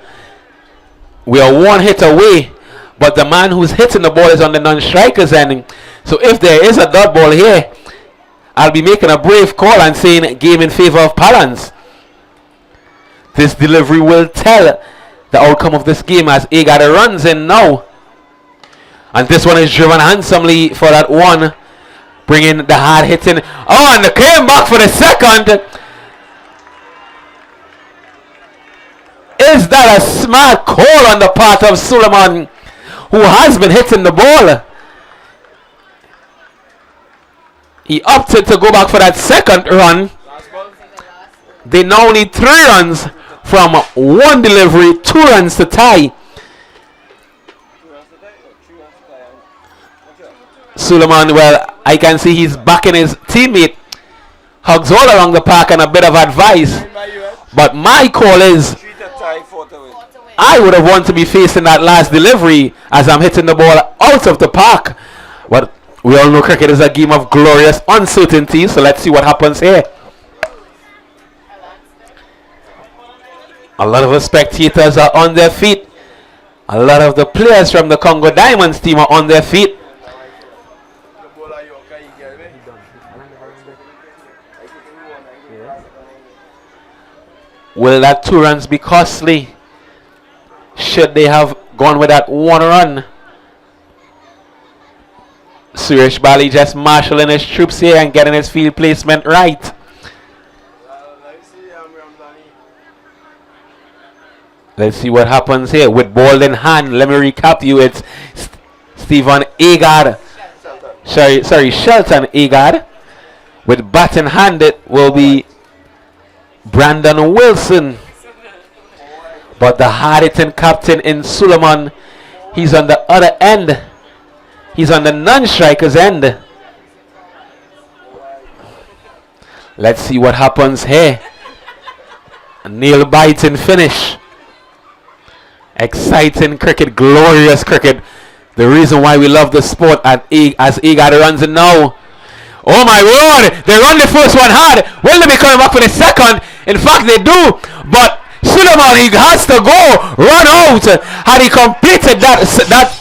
We are 1 hit away, but the man who's hitting the ball is on the non-strikers end. So if there is a dot ball here, I'll be making a brave call and saying game in favor of Palance. This delivery will tell the outcome of this game, as Agada runs in now. And this one is driven handsomely for that one, bringing the hard hitting. Oh, and they came back for the second. Is that a smart call on the part of Suleiman, who has been hitting the ball? He opted to go back for that second run. They now need 3 runs from 1 delivery, 2 runs to tie. Suleiman, well, I can see he's backing his teammate. Hugs all along the park and a bit of advice. But my call is, I would have wanted to be facing that last delivery as I'm hitting the ball out of the park. But we all know cricket is a game of glorious uncertainty, so let's see what happens here. A lot of the spectators are on their feet. A lot of the players from the Congo Diamonds team are on their feet. Will that 2 runs be costly? Should they have gone with that 1 run? Suresh Bali just marshalling his troops here and getting his field placement right. Let's see what happens here. With ball in hand, let me recap you. It's Stephen Agard. Shelton Agard. With bat in hand, it will be Brandon Wilson. But the hard-hitting captain in Suleiman, he's on the other end. He's on the non-striker's end. Let's see what happens here. A nail-biting finish. Exciting cricket, glorious cricket. The reason why we love the sport as Agard runs it now. Oh my word! They run the first one hard. Will they be coming back for the second? In fact, they do. But Suleiman, he has to go, run out. Had he completed that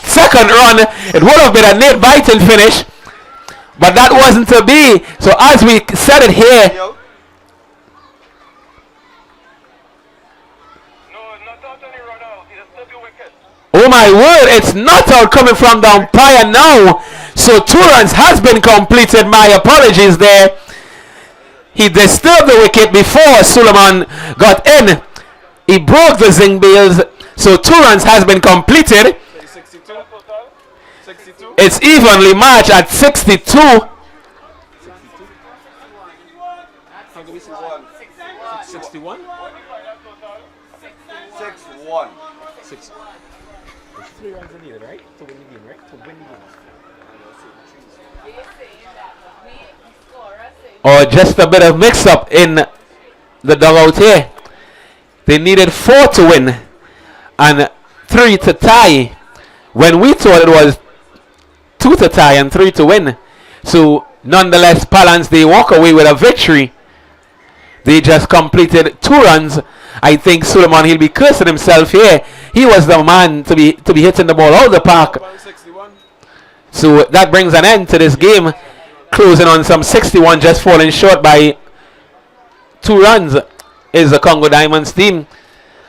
second run, it would have been a nail-biting finish. But that wasn't to be. So as we said it here. Oh my word, it's not out coming from the umpire now. So 2 runs has been completed. My apologies there. He disturbed the wicket before Suleiman got in. He broke the zing bails. So 2 runs has been completed. 62. It's evenly matched at 62. 61? 6-1. 6. There's 3 runs needed, right? To win the game, right? To win the game. Or just a bit of mix-up in the dugout here. They needed 4 to win and 3 to tie, when we thought it was 2 to tie and 3 to win. So nonetheless, Palance, they walk away with a victory. They just completed 2 runs. I think Suleiman, he'll be cursing himself here. He was the man to be hitting the ball out of the park. So that brings an end to this game. Closing on some 61, just falling short by 2 runs is the Congo Diamonds team.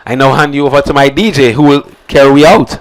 I now hand you over to my DJ who will carry out.